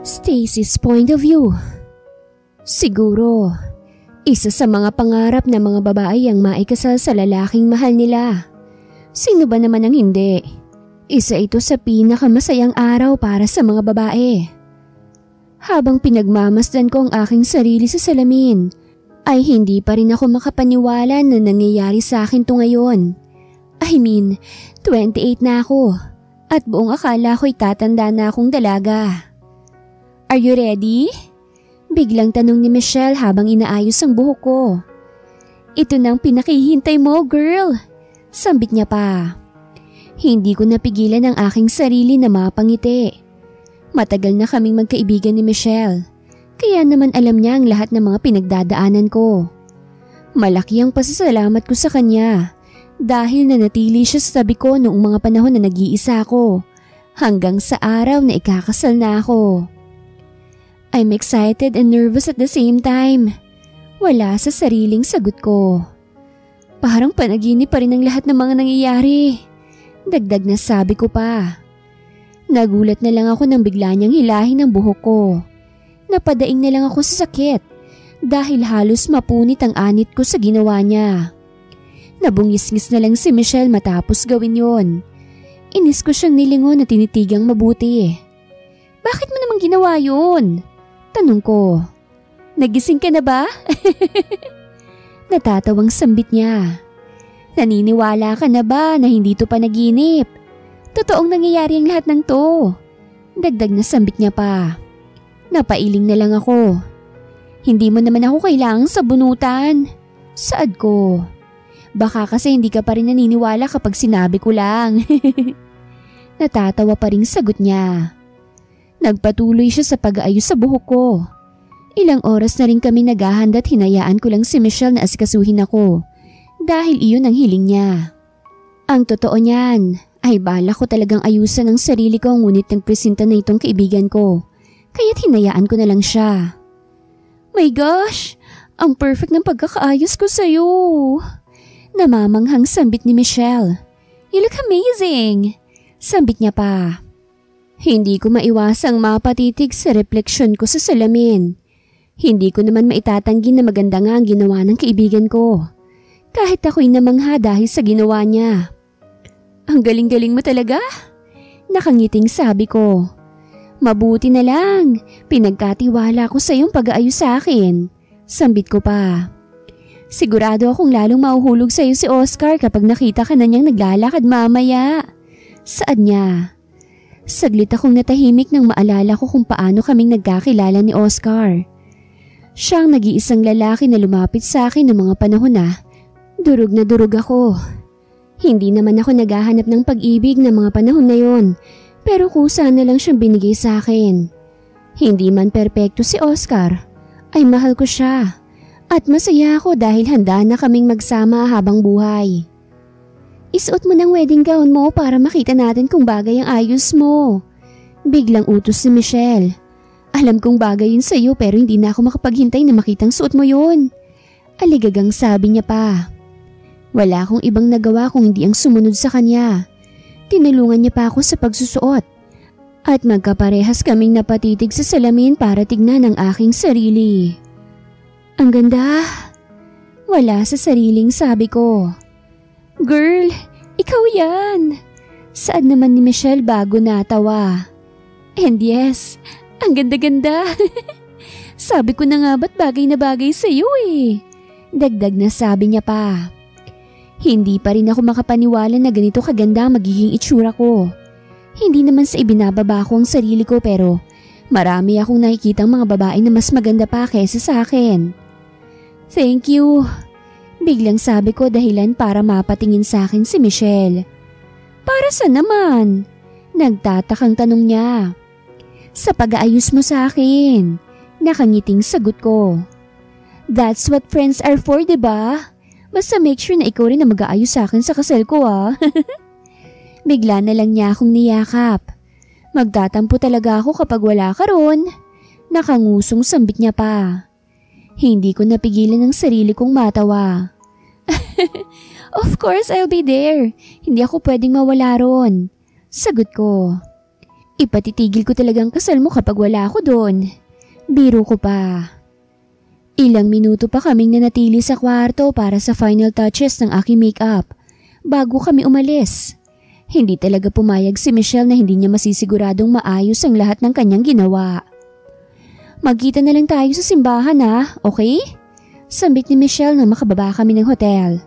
Stacy's point of view. Siguro, isa sa mga pangarap ng mga babae ang maikasal sa lalaking mahal nila. Sino ba naman ang hindi? Isa ito sa pinakamasayang araw para sa mga babae. Habang pinagmamasdan ko ang aking sarili sa salamin, ay hindi pa rin ako makapaniwala na nangyayari sa akin to ngayon. I mean, 28 na ako at buong akala ko'y tatanda na akong dalaga. Are you ready? Biglang tanong ni Michelle habang inaayos ang buhok ko. Ito nang pinakihintay mo, girl. Sambit niya pa. Hindi ko napigilan ang aking sarili na mapangiti. Matagal na kaming magkaibigan ni Michelle, kaya naman alam niya ang lahat ng mga pinagdadaanan ko. Malaki ang pasasalamat ko sa kanya dahil nanatili siya sa tabi ko noong mga panahon na nag-iisa ako hanggang sa araw na ikakasal na ako. I'm excited and nervous at the same time. Wala sa sariling sagot ko. Parang panaginip pa rin ang lahat ng mga nangyayari. Dagdag na sabi ko pa. Nagulat na lang ako nang bigla niyang hilahin ang buhok ko. Napadaing na lang ako sa sakit dahil halos mapunit ang anit ko sa ginawa niya. Nabungis-ngis na lang si Michelle matapos gawin yon. Inis ko siyang nilingon at tinitigang mabuti. Bakit mo naman ginawa yun? Tanong ko. Nagising ka na ba? Natatawang sambit niya. Naniniwala ka na ba na hindi to panaginip? Totoong nangyayari ang lahat ng to. Dagdag na sambit niya pa. Napailing na lang ako. Hindi mo naman ako kailangang sabunutan. Saad ko. Baka kasi hindi ka pa rin naniniwala kapag sinabi ko lang. Natatawa pa rin sagot niya. Nagpatuloy siya sa pag-aayos sa buhok ko. Ilang oras na rin kami naghahanda at hinayaan ko lang si Michelle na asikasuhin ako dahil iyon ang hiling niya. Ang totoo niyan ay balak ko talagang ayusan ang sarili ko ngunit nagpresenta na itong kaibigan ko kaya't hinayaan ko na lang siya. My gosh! Ang perfect ng pagkakaayos ko sa'yo! Namamanghang sambit ni Michelle. You look amazing! Sambit niya pa. Hindi ko maiwasang mapatitig sa refleksyon ko sa salamin. Hindi ko naman maitatanggi na maganda nga ang ginawa ng kaibigan ko. Kahit ako'y namangha dahil sa ginawa niya. Ang galing-galing mo talaga? Nakangiting sabi ko. Mabuti na lang, pinagkatiwala ko sa iyong pag-aayos sa akin. Sambit ko pa. Sigurado akong lalong mahuhulog sa iyo si Oscar kapag nakita ka na niyang naglalakad mamaya. Saad niya. Saglit akong natahimik nang maalala ko kung paano kaming nagkakilala ni Oscar. Siyang nag-iisang lalaki na lumapit sa akin noong mga panahon na durog ako. Hindi naman ako naghahanap ng pag-ibig ng mga panahon na yon, pero kusa na lang siyang binigay sa akin. Hindi man perpekto si Oscar, ay mahal ko siya at masaya ako dahil handa na kaming magsama habang buhay. Isuot mo ng wedding gown mo para makita natin kung bagay ang ayos mo. Biglang utos si Michelle. Alam kong bagay yun sa'yo pero hindi na ako makapaghintay na makitang suot mo yun. Aligagang sabi niya pa. Wala akong ibang nagawa kung hindi ang sumunod sa kanya. Tinulungan niya pa ako sa pagsusuot. At magkaparehas kaming napatitig sa salamin para tignan ang aking sarili. Ang ganda. Wala sa sariling sabi ko. Girl, ikaw yan! Saad naman ni Michelle bago natawa. And yes, ang ganda-ganda. Sabi ko na nga ba't bagay na bagay sa iyo eh. Dagdag na sabi niya pa. Hindi pa rin ako makapaniwala na ganito kaganda magiging itsura ko. Hindi naman sa ibinababa ko ang sarili ko pero marami akong nakikitang mga babae na mas maganda pa kaysa sa akin. Thank you. Biglang sabi ko dahilan para mapatingin sa akin si Michelle. Para saan naman? Nagtatakang tanong niya. Sa pag-aayos mo sa akin. Nakangiting sagot ko. That's what friends are for, diba? Basta make sure na ikaw rin na mag-aayos sa akin sa kasal ko ah. Bigla na lang niya akong niyakap. Magtatampo talaga ako kapag wala ka ron. Nakangusong sambit niya pa. Hindi ko napigilan ang sarili kong matawa. Of course I'll be there. Hindi ako pwedeng mawala ron. Sagot ko. Ipatitigil ko talagang kasal mo kapag wala ako doon. Biro ko pa. Ilang minuto pa kaming nanatili sa kwarto para sa final touches ng aking makeup bago kami umalis. Hindi talaga pumayag si Michelle na hindi niya masisiguradong maayos ang lahat ng kanyang ginawa. Magkita na lang tayo sa simbahan okay? Sambit ni Michelle nang makababa kami ng hotel.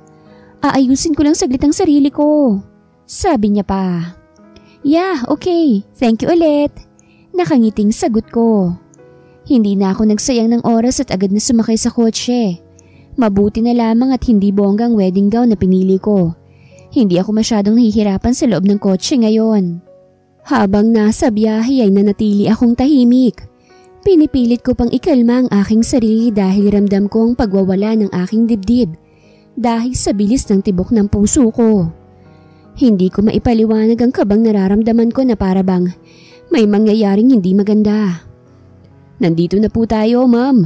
Aayusin ko lang saglit ang sarili ko. Sabi niya pa. Yeah, okay. Thank you ulit. Nakangiting sagot ko. Hindi na ako nagsayang ng oras at agad na sumakay sa kotse. Mabuti na lamang at hindi bonggang wedding gown na pinili ko. Hindi ako masyadong nahihirapan sa loob ng kotse ngayon. Habang nasa biyahe ay nanatili akong tahimik. Pinipilit ko pang ikalma ang aking sarili dahil ramdam ko ang pagwawala ng aking dibdib dahil sa bilis ng tibok ng puso ko. Hindi ko maipaliwanag ang kabang nararamdaman ko na parabang may mangyayaring hindi maganda. Nandito na po tayo, ma'am.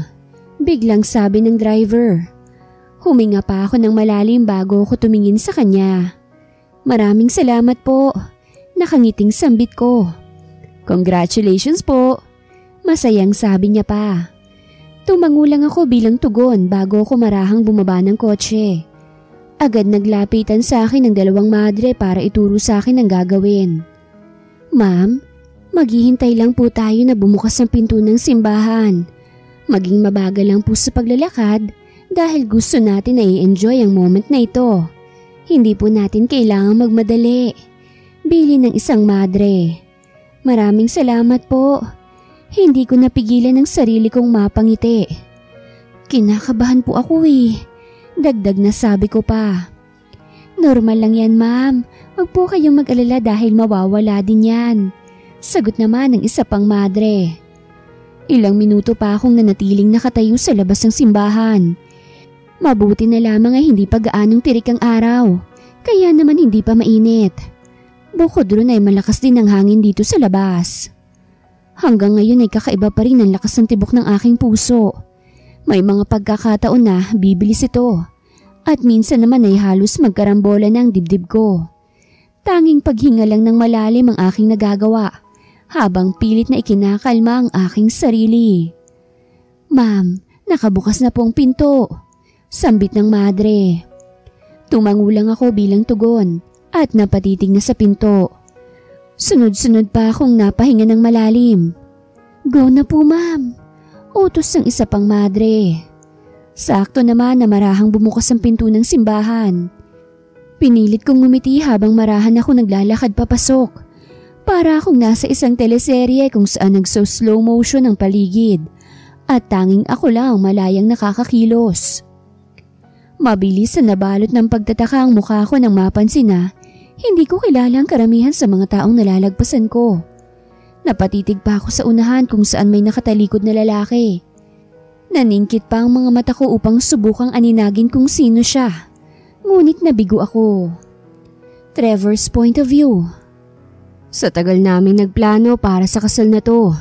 Biglang sabi ng driver. Huminga pa ako ng malalim bago ako tumingin sa kanya. Maraming salamat po. Nakangiting sambit ko. Congratulations po. Masayang sabi niya pa. Tumango lang ako bilang tugon bago ako marahang bumaba ng kotse. Agad naglapitan sa akin ng dalawang madre para ituro sa akin ang gagawin. Ma'am, maghihintay lang po tayo na bumukas ang pinto ng simbahan. Maging mabagal lang po sa paglalakad dahil gusto natin na i-enjoy ang moment na ito. Hindi po natin kailangang magmadali. Bili ng isang madre. Maraming salamat po. Hindi ko napigilan ang sarili kong mapangiti. Kinakabahan po ako Dagdag na sabi ko pa. Normal lang yan, ma'am. Huwag po kayong mag-alala dahil mawawala din yan. Sagot naman ng isa pang madre. Ilang minuto pa akong nanatiling nakatayo sa labas ng simbahan. Mabuti na lamang ay hindi pa gaanong tirik ang araw. Kaya naman hindi pa mainit. Bukod ron ay malakas din ang hangin dito sa labas. Hanggang ngayon ay kakaiba pa rin ang lakas ng tibok ng aking puso. May mga pagkakataon na bibilis ito at minsan naman ay halos magkarambola na ang dibdib ko. Tanging paghinga lang ng malalim ang aking nagagawa habang pilit na ikinakalma ang aking sarili. Ma'am, nakabukas na po ang pinto. Sambit ng madre. Tumango lang ako bilang tugon at napatitig na sa pinto. Sunod-sunod pa akong napahinga ng malalim. Go na po, ma'am. Utos ng isa pang madre. Sakto naman na marahang bumukas ang pinto ng simbahan. Pinilit kong ngumiti habang marahan ako naglalakad papasok. Para akong nasa isang teleserye kung saan nagso-slow motion ang paligid at tanging ako lang malayang nakakakilos. Mabilis na nabalot ng pagtataka ang mukha ko nang mapansin na hindi ko kilala ang karamihan sa mga taong nalalagpasan ko. Napatitig pa ako sa unahan kung saan may nakatalikod na lalaki. Naningkit pa ang mga mata ko upang subukang aninagin kung sino siya. Ngunit nabigo ako. Trevor's point of view. Sa tagal naming nagplano para sa kasal na to,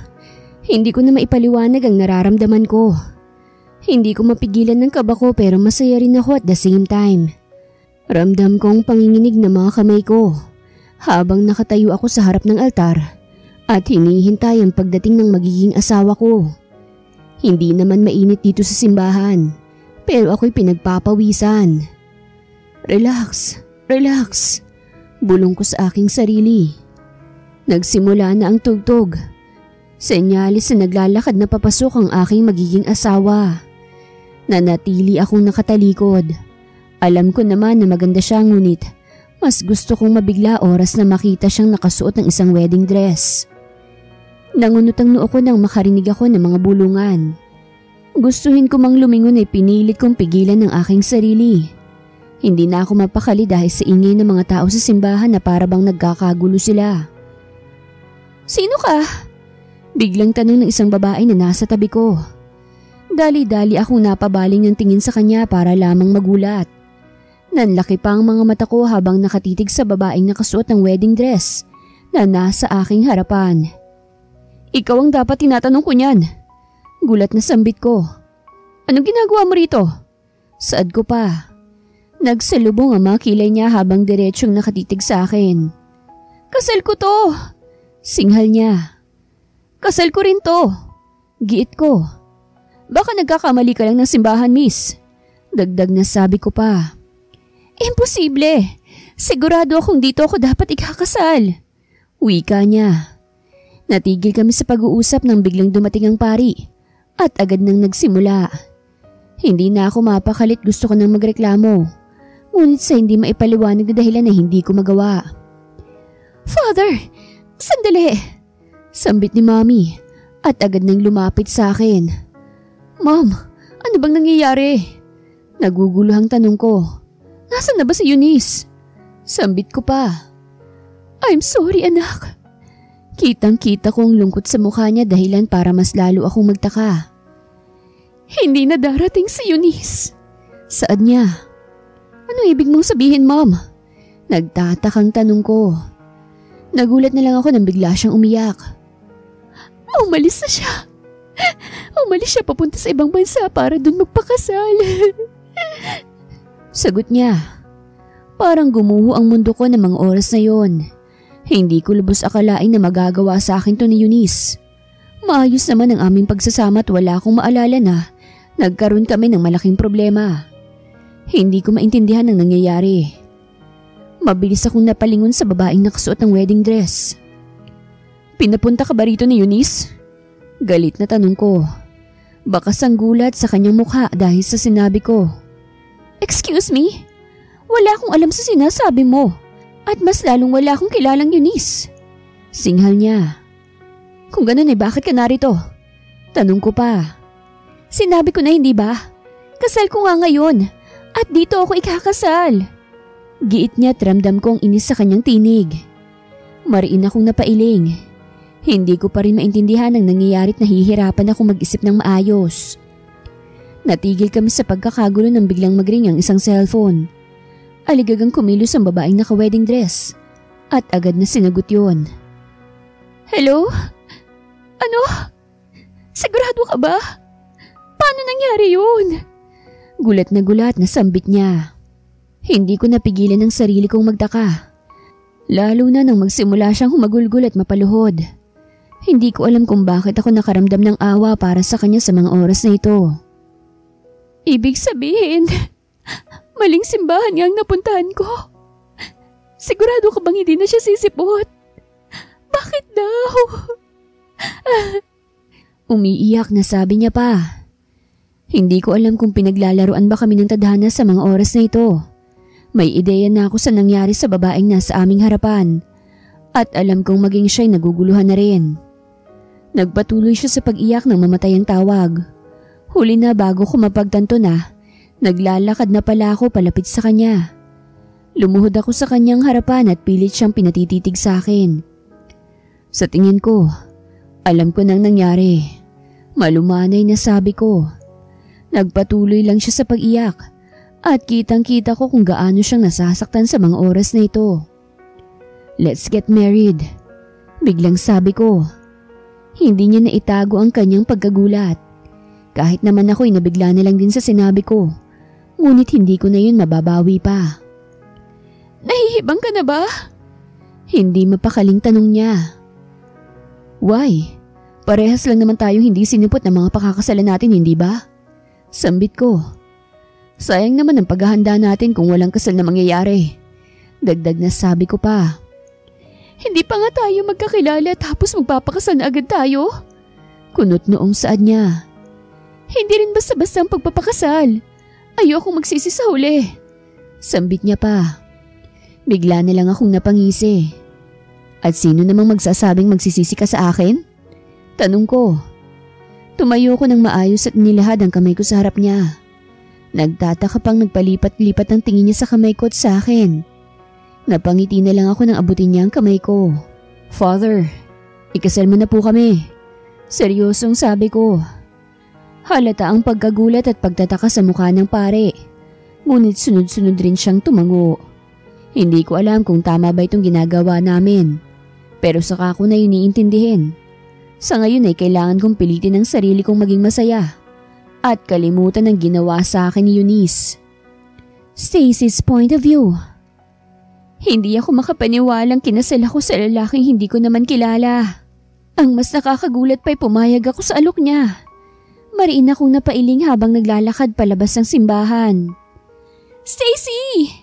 hindi ko na maipaliwanag ang nararamdaman ko. Hindi ko mapigilan ng kaba ko pero masaya rin ako at the same time. Ramdam kong panginginig na mga kamay ko habang nakatayo ako sa harap ng altar. At hinihintay ang pagdating ng magiging asawa ko. Hindi naman mainit dito sa simbahan, pero ako'y pinagpapawisan. Relax, relax, bulong ko sa aking sarili. Nagsimula na ang tugtog. Senyalis na naglalakad na papasok ang aking magiging asawa. Nanatili akong nakatalikod. Alam ko naman na maganda siya ngunit mas gusto kong mabigla oras na makita siyang nakasuot ng isang wedding dress. Nangunot ang noo ko nang makarinig ako ng mga bulungan. Gustuhin ko mang lumingon ay pinilit kong pigilan ng aking sarili. Hindi na ako mapakali dahil sa ingay ng mga tao sa simbahan na parabang nagkakagulo sila. Sino ka? Biglang tanong ng isang babae na nasa tabi ko. Dali-dali akong napabaling ng tingin sa kanya para lamang magulat. Nanlaki pa ang mga mata ko habang nakatitig sa babaeng nakasuot ng wedding dress na nasa aking harapan. Ikaw ang dapat tinatanong ko niyan. Gulat na sambit ko. Anong ginagawa mo rito? Saad ko pa. Nagsalubong ang mga kilay niya habang diretsyong nakatitig sa akin. Kasal ko to! Singhal niya. Kasal ko rin to. Giit ko. Baka nagkakamali ka lang ng simbahan, miss. Dagdag na sabi ko pa. Imposible. Sigurado akong dito ako dapat ikakasal. Wika niya. Natigil kami sa pag-uusap nang biglang dumating ang pari at agad nang nagsimula. Hindi na ako mapakalit, gusto ko nang magreklamo. Ngunit sa hindi maipaliwanag na dahilan na hindi ko magawa. Father, sandali. Sambit ni Mommy at agad nang lumapit sa akin. Mom, ano bang nangyayari? Naguguluhang tanong ko. Nasaan na ba si Eunice? Sambit ko pa. I'm sorry, anak. Kitang-kita kong lungkot sa mukha niya dahilan para mas lalo akong magtaka. Hindi na darating si Eunice. Saad niya. Ano ibig mong sabihin, Mom? Nagtatakang tanong ko. Nagulat na lang ako nang bigla siyang umiyak. Umalis na siya. Umalis siya papunta sa ibang bansa para dun magpakasal. Sagot niya. Parang gumuho ang mundo ko ng mga oras na yon. Hindi ko lubos akalain na magagawa sa akin to ni Eunice. Maayos naman ang aming pagsasama at wala akong maalala na nagkaroon kami ng malaking problema. Hindi ko maintindihan ang nangyayari. Mabilis akong napalingon sa babaeng nakasuot ng wedding dress. Pinapunta ka ba rito ni Eunice? Galit na tanong ko. Bakas ang gulat sa kanyang mukha dahil sa sinabi ko. Excuse me? Wala akong alam sa sinasabi mo. At mas lalong wala akong kilalang Eunice. Singhal niya. Kung ganun ay bakit ka narito? Tanong ko pa. Sinabi ko na hindi ba? Kasal ko nga ngayon. At dito ako ikakasal. Giit niya at ramdam ko ang inis sa kanyang tinig. Mariin akong napailing. Hindi ko pa rin maintindihan ang nangyayari at nahihirapan akong mag-isip ng maayos. Natigil kami sa pagkakagulo nang biglang magring ang isang cellphone. Aligagang kumilos ang babaeng naka-wedding dress at agad na sinagot yun. Hello? Ano? Sigurado ka ba? Paano nangyari yun? Gulat na sambit niya. Hindi ko napigilan ang sarili kong magtaka. Lalo na nang magsimula siyang humagulgol at mapaluhod. Hindi ko alam kung bakit ako nakaramdam ng awa para sa kanya sa mga oras na ito. Ibig sabihin, maling simbahan nga ang napuntahan ko. Sigurado ka bang hindi na siya sisipot? Bakit daw? Umiiyak na sabi niya pa. Hindi ko alam kung pinaglalaruan ba kami ng tadhana sa mga oras na ito. May ideya na ako sa nangyari sa babaeng nasa aming harapan at alam kong maging siya'y naguguluhan na rin. Nagpatuloy siya sa pag-iyak nang mamatay ang tawag. Huli na bago ko mapagtanto na naglalakad na pala ako palapit sa kanya. Lumuhod ako sa kanyang harapan at pilit siyang pinatititig sa akin. Sa tingin ko, alam ko nang nangyari. Malumanay na sabi ko. Nagpatuloy lang siya sa pag-iyak. At kitang-kita ko kung gaano siyang nasasaktan sa mga oras na ito. Let's get married. Biglang sabi ko. Hindi niya naitago ang kanyang pagkagulat. Kahit naman ako'y nabigla na lang din sa sinabi ko. Ngunit hindi ko na yun mababawi pa. Nahihibang ka na ba? Hindi mapakaling tanong niya. Why? Parehas lang naman tayong hindi sinipot ng mga pakakasalan natin, hindi ba? Sambit ko. Sayang naman ang paghahanda natin kung walang kasal na mangyayari. Dagdag na sabi ko pa. Hindi pa nga tayo magkakilala tapos magpapakasal na agad tayo? Kunot noong saad niya. Hindi rin basta-basta ang pagpapakasal. Ayokong magsisi sa huli. Sambit niya pa. Bigla na lang akong napangisi. At sino namang magsasabing magsisisi ka sa akin? Tanong ko. Tumayo ko ng maayos at nilahad ang kamay ko sa harap niya. Nagtataka pang nagpalipat-lipat ang tingin niya sa kamay ko at sa akin. Napangiti na lang ako nang abutin niya ang kamay ko. Father, ikasal mo na po kami. Seryosong sabi ko. Halata ang pagkagulat at pagtataka sa mukha ng pare. Ngunit sunod-sunod rin siyang tumango. Hindi ko alam kung tama ba itong ginagawa namin. Pero saka ko na iniintindihin. Sa ngayon ay kailangan kong pilitin ang sarili kong maging masaya. At kalimutan ang ginawa sa akin ni Eunice. Stacy's point of view. Hindi ako makapaniwalang kinasal ako sa lalaking hindi ko naman kilala. Ang mas nakakagulat pa'y pumayag ako sa alok niya. Mariin akong napailing habang naglalakad palabas ng simbahan. "Stacy!"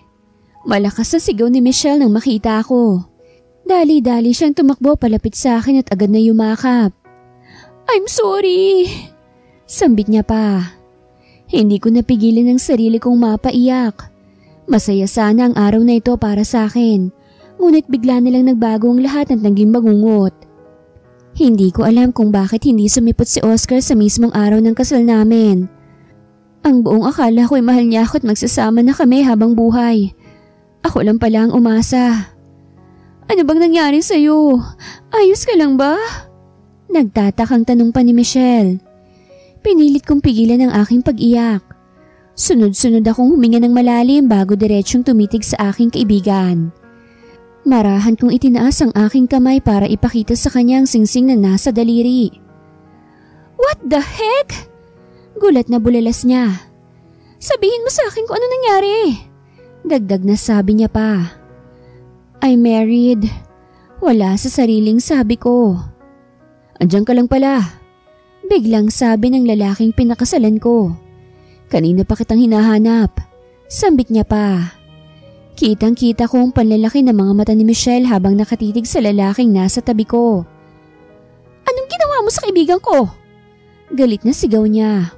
Malakas na sigaw ni Michelle nang makita ako. Dali-dali siyang tumakbo palapit sa akin at agad na yumakap. "I'm sorry," sambit niya pa. Hindi ko napigilan ang sarili kong mapaiyak. Masaya sana ang araw na ito para sa akin, ngunit bigla na lang nagbago ang lahat at naging magungot. Hindi ko alam kung bakit hindi sumipot si Oscar sa mismong araw ng kasal namin. Ang buong akala ko'y mahal niya ako at magsasama na kami habang buhay. Ako lang pala ang umasa. "Ano bang nangyari sa'yo? Ayos ka lang ba?" Nagtatakang tanong pa ni Michelle. Pinilit kong pigilan ang aking pag-iyak. Sunod-sunod akong huminga ng malalim bago diretsyong tumitig sa aking kaibigan. Marahan kong itinaas ang aking kamay para ipakita sa kanya ang singsing na nasa daliri. "What the heck?" Gulat na bulalas niya. "Sabihin mo sa akin kung ano nangyari." Dagdag na sabi niya pa. "I'm married." Wala sa sariling sabi ko. "Andiyan ka lang pala." Biglang sabi ng lalaking pinakasalan ko. "Kanina pa kitang hinahanap." Sambit niya pa. Kitang-kita ko ang panlalaki ng mga mata ni Michelle habang nakatitig sa lalaking nasa tabi ko. "Anong ginawa mo sa kaibigan ko?" Galit na sigaw niya.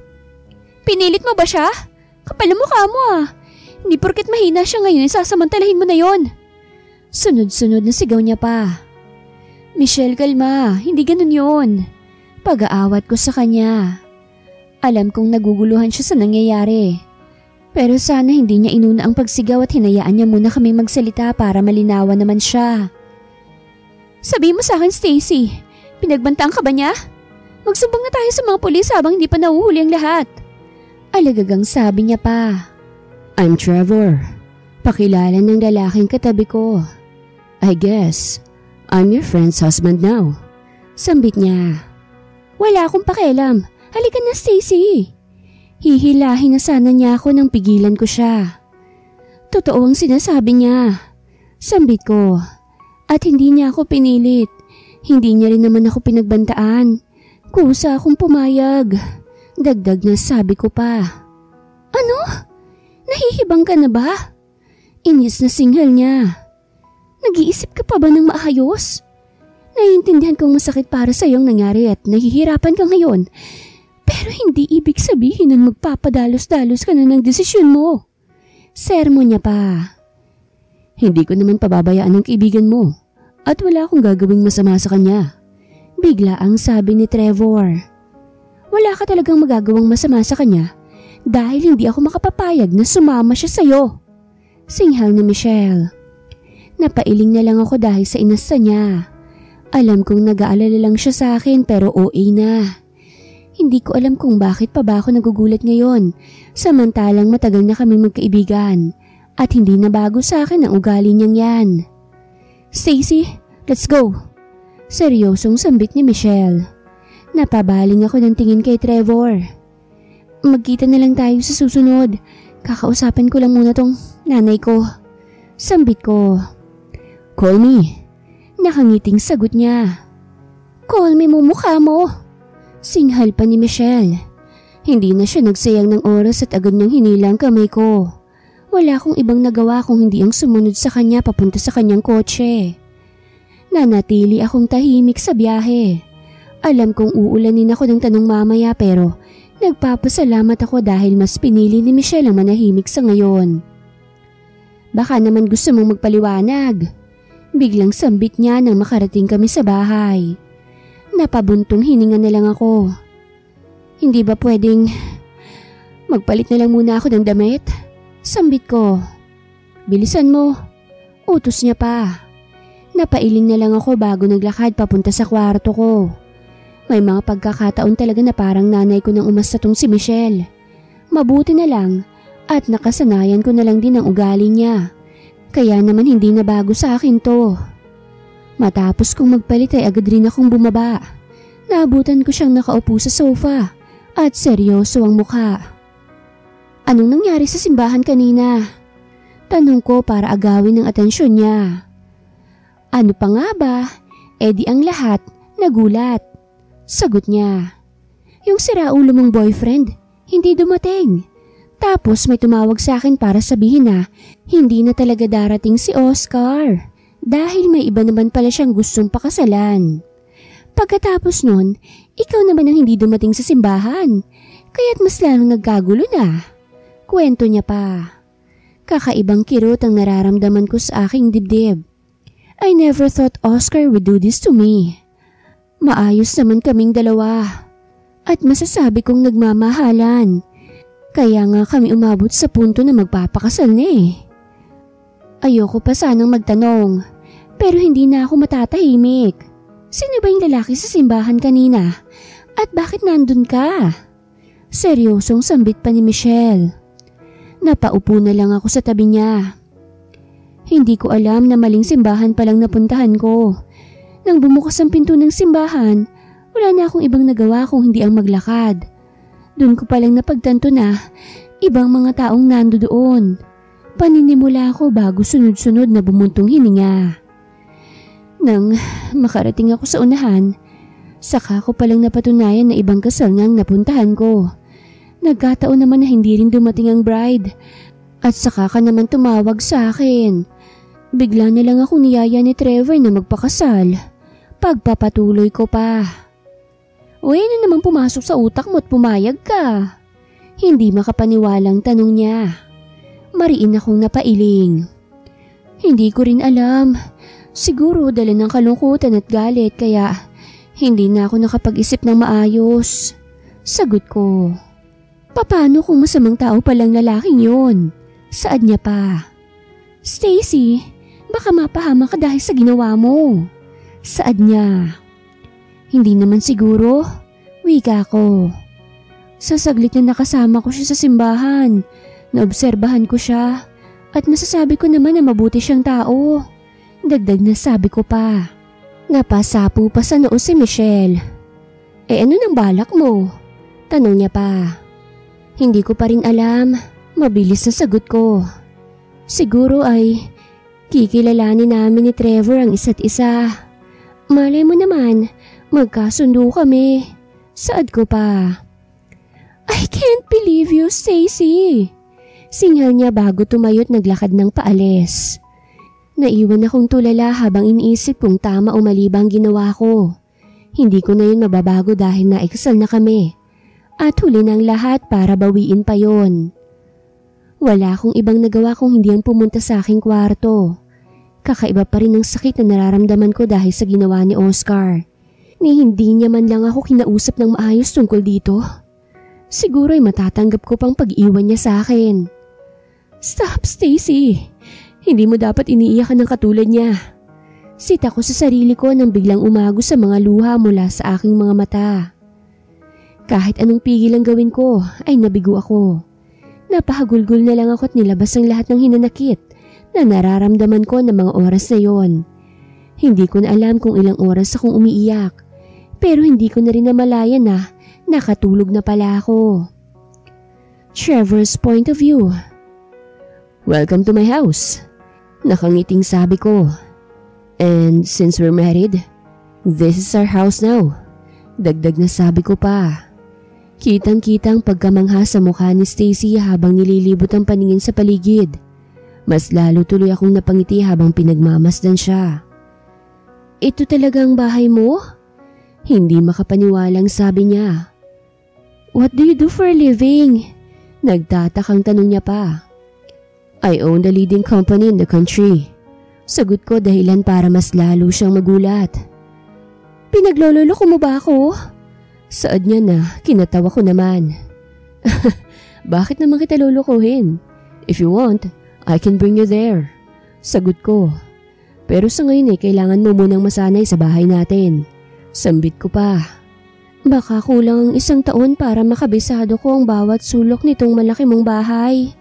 "Pinilit mo ba siya? Kapal ang mukha mo ah. Hindi porket mahina siya ngayon, sasamantalahin mo na yon." Sunod-sunod na sigaw niya pa. "Michelle, kalma. Hindi ganun yon." Pag-aawat ko sa kanya. Alam kong naguguluhan siya sa nangyayari. Pero sana hindi niya inuna ang pagsigaw at hinayaan niya muna kami magsalita para malinawan naman siya. "Sabihin mo sa akin, Stacy, pinagbantaan ka ba niya? Magsumbong na tayo sa mga pulis habang hindi pa nahuhuli ang lahat." Alagagang sabi niya pa. "I'm Trevor. Pakilala ng lalaking katabi ko. I guess I'm your friend's husband now." Sambit niya. "Wala akong pakialam. Halika na, Stacy." Hihilahin na sana niya ako nang pigilan ko siya. Totoo ang sinasabi niya. Sambit ko. At hindi niya ako pinilit. Hindi niya rin naman ako pinagbantaan. Kusa akong pumayag. Dagdag na sabi ko pa. "Ano? Nahihibang ka na ba?" Inis na singhal niya. "Nag-iisip ka pa ba ng maayos? Naiintindihan kong masakit para sa iyong nangyari at nahihirapan ka ngayon. Pero hindi ibig sabihin nun magpapadalos-dalos ka na ng desisyon mo." Sermon niya pa. "Hindi ko naman pababayaan ang kaibigan mo at wala akong gagawing masama sa kanya." Bigla ang sabi ni Trevor. "Wala ka talagang magagawang masama sa kanya dahil hindi ako makapapayag na sumama siya sa'yo." Singhal ni Michelle. Napailing na lang ako dahil sa inasta niya. Alam kong nag-aalala lang siya sa akin pero OA na. Hindi ko alam kung bakit pa ba ako nagugulat ngayon, samantalang matagal na kaming magkaibigan at hindi na bago sa akin ang ugali niyang yan. "Stacy, let's go." Seryosong sambit ni Michelle. Napabaling ako ng tingin kay Trevor. "Magkita na lang tayo sa susunod. Kakausapin ko lang muna tong nanay ko." Sambit ko. "Call me." Nakangiting sagot niya. "Call me mo mukha mo." Singhal pa ni Michelle. Hindi na siya nagsayang ng oras at agad niyang hinilang kamay ko. Wala akong ibang nagawa kung hindi ang sumunod sa kanya papunta sa kanyang kotse. Nanatili akong tahimik sa biyahe. Alam kong uulanin ako ng tanong mamaya pero nagpapasalamat ako dahil mas pinili ni Michelle ang manahimik sa ngayon. "Baka naman gusto mong magpaliwanag." Biglang sambit niya nang makarating kami sa bahay. Napabuntong hininga na lang ako. "Hindi ba pwedeng magpalit na lang muna ako ng damit?" Sambit ko. "Bilisan mo." Utos niya pa. Napailing na lang ako bago naglakad papunta sa kwarto ko. May mga pagkakataon talaga na parang nanay ko nang umasta tong si Michelle. Mabuti na lang at nakasanayan ko na lang din ang ugali niya. Kaya naman hindi na bago sa akin to. Matapos kong magpalit ay agad rin akong bumaba. Naabutan ko siyang nakaupo sa sofa at seryoso ang mukha. "Anong nangyari sa simbahan kanina?" Tanong ko para agawin ang atensyon niya. Ano pa nga ba? Di ang lahat nagulat. Sagot niya. Yung siraulo mong boyfriend, hindi dumating. Tapos may tumawag sa akin para sabihin na hindi na talaga darating si Oscar dahil may iba naman pala siyang gustong pakasalan. Pagkatapos nun, ikaw naman ang hindi dumating sa simbahan, kaya't mas lalong nagkagulo na. Kwento niya pa. Kakaibang kirot ang nararamdaman ko sa aking dibdib. I never thought Oscar would do this to me. Maayos naman kaming dalawa at masasabi kong nagmamahalan. Kaya nga kami umabot sa punto na magpapakasal na eh. Ayoko pa sanang magtanong pero hindi na ako matatahimik. Sino ba yung lalaki sa simbahan kanina? At bakit nandun ka? Seryosong sambit pa ni Michelle. Napaupo na lang ako sa tabi niya. Hindi ko alam na maling simbahan palang napuntahan ko. Nang bumukas ang pinto ng simbahan, wala na akong ibang nagawa kung hindi ang maglakad. Doon ko palang napagtanto na ibang mga taong nando doon. Paninimula ako bago sunod-sunod na bumuntong hininga. Nang makarating ako sa unahan, saka ko palang napatunayan na ibang kasal ngang napuntahan ko. Nagkataon naman na hindi rin dumating ang bride at saka ka naman tumawag sa akin. Bigla na lang ako niyaya ni Trevor na magpakasal. Pagpapatuloy ko pa. O ano namang pumasok sa utak mo at pumayag ka? Hindi makapaniwalang tanong niya. Mariin akong napailing. Hindi ko rin alam. Siguro dala ng kalungkutan at galit kaya hindi na ako nakapag-isip ng maayos. Sagot ko. Paano kung masamang tao palang lalaking yun? Saad niya pa. Stacy, baka mapahama ka dahil sa ginawa mo. Saad niya. Hindi naman siguro. Wika ko. Sa saglit na nakasama ko siya sa simbahan, naobserbahan ko siya at masasabi ko naman na mabuti siyang tao. Dagdag na sabi ko pa. Napasapo pa sa noo si Michelle. Ano nang balak mo? Tanong niya pa. Hindi ko pa rin alam. Mabilis na sagot ko. Siguro ay kikilalanin namin ni Trevor ang isa't isa. Malay mo naman, magkasundo kami. Saad ko pa. I can't believe you, Stacy. Singhal niya bago tumayo't naglakad ng paalis. Naiwan akong tulala habang iniisip kung tama o mali ba ang ginawa ko. Hindi ko na yun mababago dahil naikasal na kami. At huli ng lahat para bawiin pa yon. Wala akong ibang nagawa kung hindi ang pumunta sa aking kwarto. Kakaiba pa rin ang sakit na nararamdaman ko dahil sa ginawa ni Oscar. Ni hindi niya man lang ako kinausap ng maayos tungkol dito. Siguro ay matatanggap ko pang pag-iwan niya sa akin. Stop, Stacy. Hindi mo dapat iniiyakan ng katulad niya. Sita ko sa sarili ko nang biglang umago sa mga luha mula sa aking mga mata. Kahit anong pigil ang gawin ko ay nabigo ako. Napahagulgol na lang ako at nilabas ang lahat ng hinanakit na nararamdaman ko ng mga oras na yon. Hindi ko na alam kung ilang oras akong umiiyak, pero hindi ko na rin namalayan na nakatulog na pala ako. Trevor's point of view. Welcome to my house. Nakangiting sabi ko. And since we're married, this is our house now. Dagdag na sabi ko pa. Kitang-kitang pagkamangha sa mukha ni Stacy habang nililibot ang paningin sa paligid. Mas lalo tuloy akong napangiti habang pinagmamasdan siya. Ito talagang bahay mo? Hindi makapaniwalang sabi niya. What do you do for a living? Nagtatakang tanong niya pa. I own the leading company in the country. Sagot ko dahilan para mas lalo siyang magulat. Pinaglololoko mo ba ako? Saad niya na kinatawa ko naman. Bakit naman kita lolokohin? If you want, I can bring you there. Sagot ko. Pero sa ngayon kailangan mo munang masanay sa bahay natin. Sambit ko pa. Baka kulang ang 1 taon para makabisado ko ang bawat sulok nitong malaki mong bahay.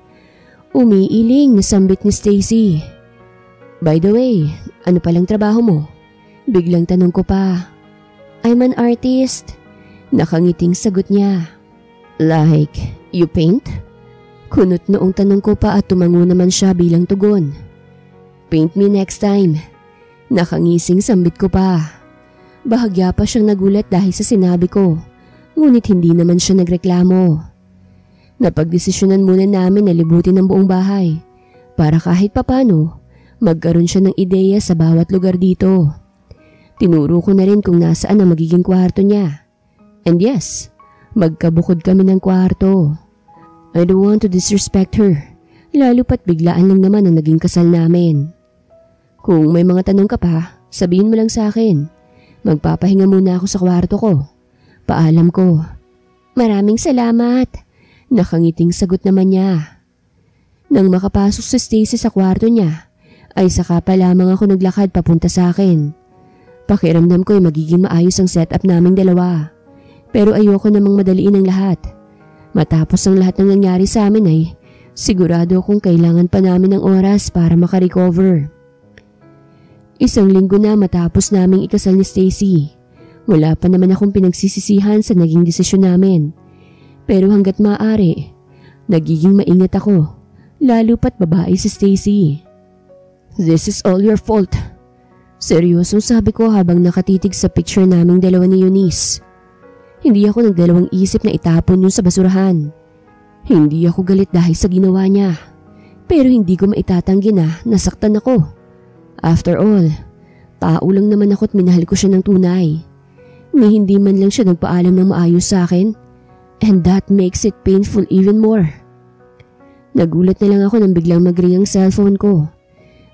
Umiiling na sambit ni Stacy. By the way, ano palang trabaho mo? Biglang tanong ko pa. I'm an artist. Nakangiting sagot niya. Like, you paint? Kunot noong tanong ko pa at tumango naman siya bilang tugon. Paint me next time. Nakangising sambit ko pa. Bahagya pa siyang nagulat dahil sa sinabi ko, ngunit hindi naman siya nagreklamo. Napagdesisyonan muna namin na libutin ang buong bahay para kahit papano magkaroon siya ng ideya sa bawat lugar dito. Tinuro ko na rin kung nasaan ang magiging kwarto niya. And yes, magkabukod kami ng kwarto. I don't want to disrespect her, lalo pat biglaan lang naman ang naging kasal namin. Kung may mga tanong ka pa, sabihin mo lang sa akin. Magpapahinga muna ako sa kwarto ko. Paalam ko. Maraming salamat. Nakangiting sagot naman niya. Nang makapasok si Stacy sa kwarto niya, ay saka pa lamang ako naglakad papunta sa akin. Pakiramdam ko ay magiging maayos ang setup naming dalawa. Pero ayoko namang madaliin ang lahat. Matapos ang lahat ng nangyari sa amin ay sigurado akong kailangan pa namin ng oras para makarecover. 1 linggo na matapos naming ikasal ni Stacy. Wala pa naman akong pinagsisisihan sa naging desisyon namin. Pero hanggat maaari, nagiging maingat ako, lalo pat babae si Stacy. This is all your fault. Seryosong sabi ko habang nakatitig sa picture naming dalawa ni Eunice. Hindi ako nagdalawang isip na itapon yun sa basurahan. Hindi ako galit dahil sa ginawa niya. Pero hindi ko maitatanggi na nasaktan ako. After all, tao lang naman ako at minahal ko siya ng tunay. Ni hindi man lang siya nagpaalam ng maayos sa akin. And that makes it painful even more. Nagulat na lang ako nang biglang mag-ring ang cellphone ko.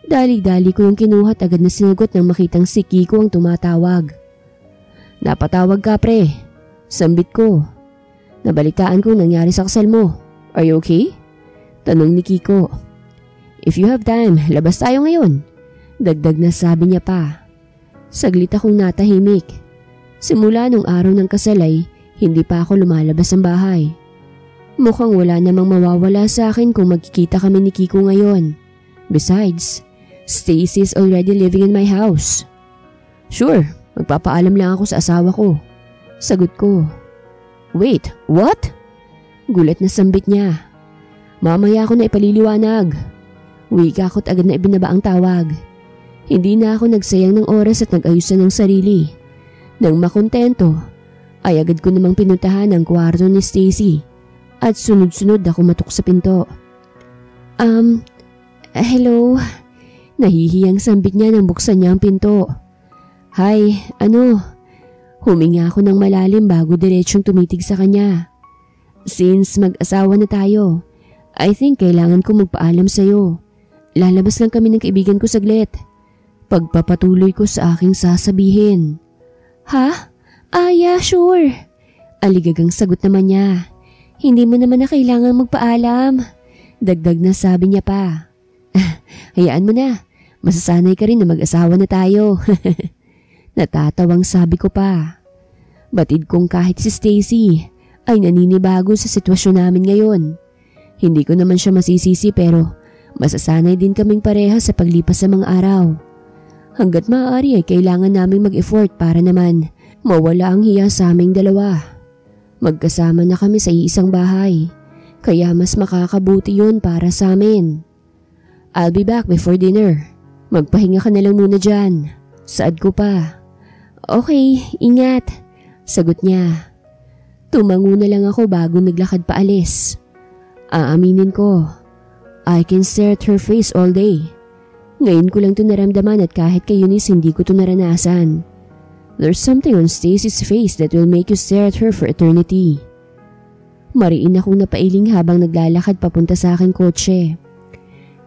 Dali-dali ko yung kinuha at agad na sinagot nang makitang si Kiko ang tumatawag. Napatawag ka pre. Sambit ko. Nabalitaan kong nangyari sa kasal mo. Are you okay? Tanong ni Kiko. If you have time, labas tayo ngayon. Dagdag na sabi niya pa. Saglit akong natahimik. Simula nung araw ng kasal ay hindi pa ako lumalabas ng bahay. Mukhang wala namang mawawala sa akin kung magkikita kami ni Kiko ngayon. Besides, Stacy is already living in my house. Sure, magpapaalam lang ako sa asawa ko. Sagot ko. Wait, what? Gulat na sambit niya. Mamaya ako na ipaliliwanag. Wika ako't agad na ibinaba ang tawag. Hindi na ako nagsayang ng oras at nag-ayusan ng sarili. Nang makontento, ay agad ko namang pinuntahan ang kwarto ni Stacy at sunod-sunod ako matok sa pinto. Hello? Nahihiyang sambit niya nang buksan niya ang pinto. Hi, Huminga ako ng malalim bago diretsyong tumitig sa kanya. Since mag-asawa na tayo, I think kailangan ko magpaalam sa'yo. Lalabas lang kami ng kaibigan ko saglit. Pagpapatuloy ko sa aking sasabihin. Ha? Yeah, sure. Aligagang sagot naman niya. Hindi mo naman na kailangan magpaalam. Dagdag na sabi niya pa. Hayaan mo na. Masasanay ka rin na mag-asawa na tayo. Natatawang sabi ko pa. Batid kong kahit si Stacy ay naninibago sa sitwasyon namin ngayon. Hindi ko naman siya masisisi pero masasanay din kaming pareha sa paglipas ng mga araw. Hanggat maaari ay kailangan naming mag-effort para naman mawala ang hiya sa aming dalawa. Magkasama na kami sa iisang bahay, kaya mas makakabuti yun para sa amin. I'll be back before dinner. Magpahinga ka na lang muna dyan. Saad ko pa. Okay, ingat. Sagot niya. Tumango na lang ako bago naglakad paalis. Aaminin ko, I can stare at her face all day. Ngayon ko lang ito naramdaman at kahit kay Eunice hindi ko ito naranasan. There's something on Stacy's face that will make you stare at her for eternity. Mariin akong napailing habang naglalakad papunta sa aking kotse.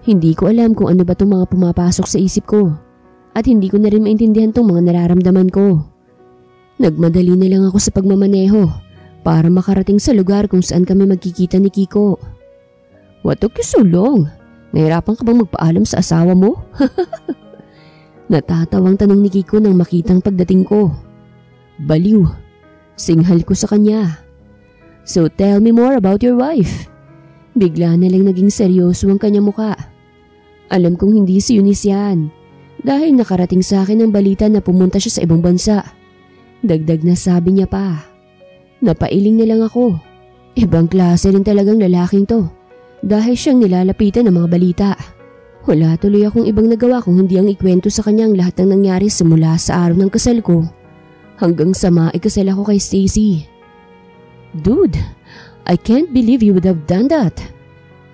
Hindi ko alam kung ano ba itong mga pumapasok sa isip ko at hindi ko na rin maintindihan itong mga nararamdaman ko. Nagmadali na lang ako sa pagmamaneho para makarating sa lugar kung saan kami magkikita ni Kiko. What took you so long? Nahirapan ka bang magpaalam sa asawa mo? Natatawang tanong ni Kiko nang makitang pagdating ko. Baliw. Singhal ko sa kanya. So tell me more about your wife. Bigla na lang naging seryoso ang kanyang muka. Alam kong hindi si Eunice yan dahil nakarating sa akin ang balita na pumunta siya sa ibang bansa. Dagdag na sabi niya pa. Napailing na lang ako. Ibang klase rin talagang lalaking to. dahil siyang nilalapitan ng mga balita. Wala tuloy akong ibang nagawa kung hindi ang ikwento sa kanya ang lahat ng nangyari simula sa araw ng kasal ko hanggang sa maikasal ako kay Stacy. Dude, I can't believe you would have done that.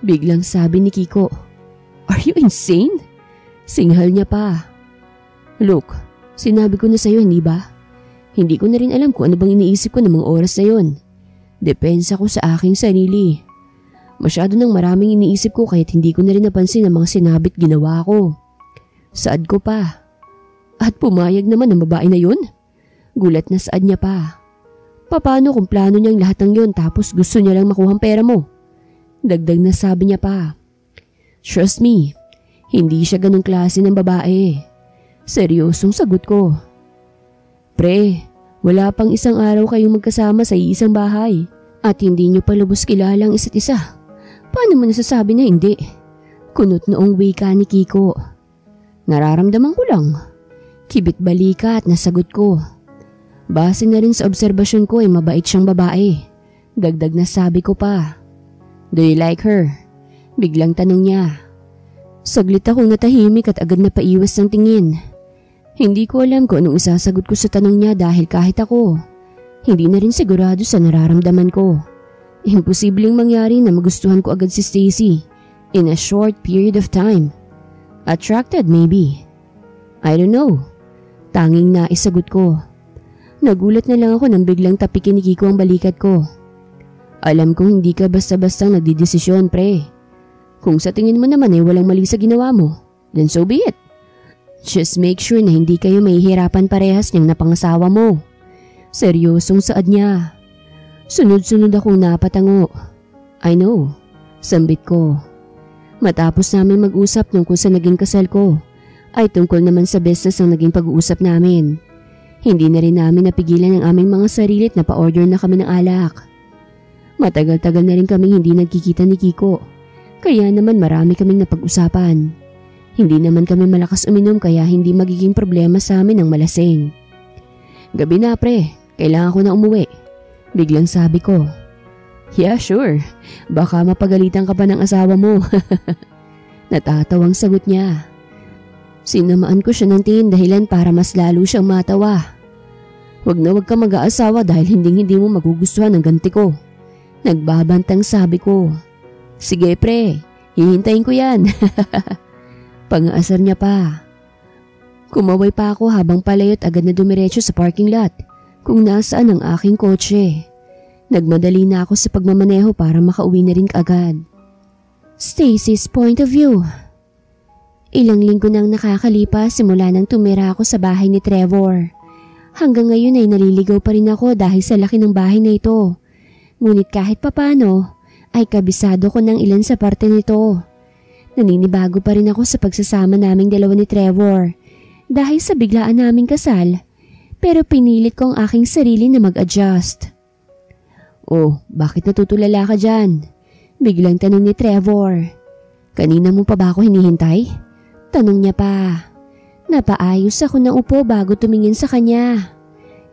Biglang sabi ni Kiko. Are you insane? Singhal niya pa. Look, sinabi ko na sa'yo, hindi ba? Hindi ko na rin alam kung ano bang iniisip ko ng mga oras na yon. Depensa ko sa aking sarili. Masyado nang maraming iniisip ko kaya't hindi ko na rin napansin ang mga sinabit ginawa ko. Saad ko pa. At pumayag naman ang babae na yun? Gulat na saad niya pa. Paano kung plano niyang lahat ng yon tapos gusto niya lang makuha ang pera mo? Dagdag na sabi niya pa. Trust me, hindi siya ganong klase ng babae. Seryosong sagot ko. Pre, wala pang isang araw kayong magkasama sa iisang bahay at hindi niyo pa lubos kilala ang isa't isa. Paano mo nasasabi na hindi? Kunot noong wika ni Kiko. Nararamdaman ko lang. Kibit balika at nasagot ko. Base na rin sa obserbasyon ko ay mabait siyang babae. Dagdag na sabi ko pa. Do you like her? Biglang tanong niya. Saglit akong natahimik at agad na paiwas ng tingin. Hindi ko alam kung anong isasagot ko sa tanong niya dahil kahit ako, hindi na rin sigurado sa nararamdaman ko. Imposibleng mangyari na magustuhan ko agad si Stacy in a short period of time. Attracted maybe. I don't know. Tanging naisagot ko. Nagulat na lang ako nang biglang tapikin ni Kiko ang balikat ko. Alam kong hindi ka basta-bastang nagdidesisyon, pre. Kung sa tingin mo naman ay walang mali sa ginawa mo, then so be it. Just make sure na hindi kayo mahihirapan parehas niyang napangasawa mo. Seryosong saad niya. Sunod-sunod akong napatango. I know, sambit ko. Matapos namin mag-usap tungkol sa naging kasal ko, ay tungkol naman sa business ang naging pag-uusap namin. Hindi na rin namin napigilan ang aming mga sarilit na pa-order na kami ng alak. Matagal-tagal na rin kaming hindi nagkikita ni Kiko, kaya naman marami kaming napag-usapan. Hindi naman kami malakas uminom kaya hindi magiging problema sa amin ang malasing. Gabi na pre, kailangan ko na umuwi. Biglang sabi ko. Yeah sure, baka mapagalitan ka pa ng asawa mo. Natatawang sagot niya. Sinamaan ko siya ng tingin dahilan para mas lalo siyang matawa. Huwag na huwag ka mag-aasawa dahil hindi mo magugustuhan ang ganti ko. Nagbabantang sabi ko. Sige pre, hihintayin ko yan. Pang-aasar niya pa. Kumaway pa ako habang palayot agad na dumiretso sa parking lot kung nasaan ang aking kotse. Nagmadali na ako sa pagmamaneho para makauwi na rin kaagad. Stacy's point of view. Ilang linggo nang nakakalipas simula nang tumira ako sa bahay ni Trevor. Hanggang ngayon ay naliligaw pa rin ako dahil sa laki ng bahay na ito. Ngunit kahit papano ay kabisado ko ng ilan sa parte nito. Naninibago pa rin ako sa pagsasama naming dalawa ni Trevor dahil sa biglaan naming kasal, pero pinilit ko ang aking sarili na mag-adjust. Oh, bakit natutulala ka dyan? Biglang tanong ni Trevor. Kanina mo pa ba ako hinihintay? Tanong niya pa. Napaayos ako ng upo bago tumingin sa kanya.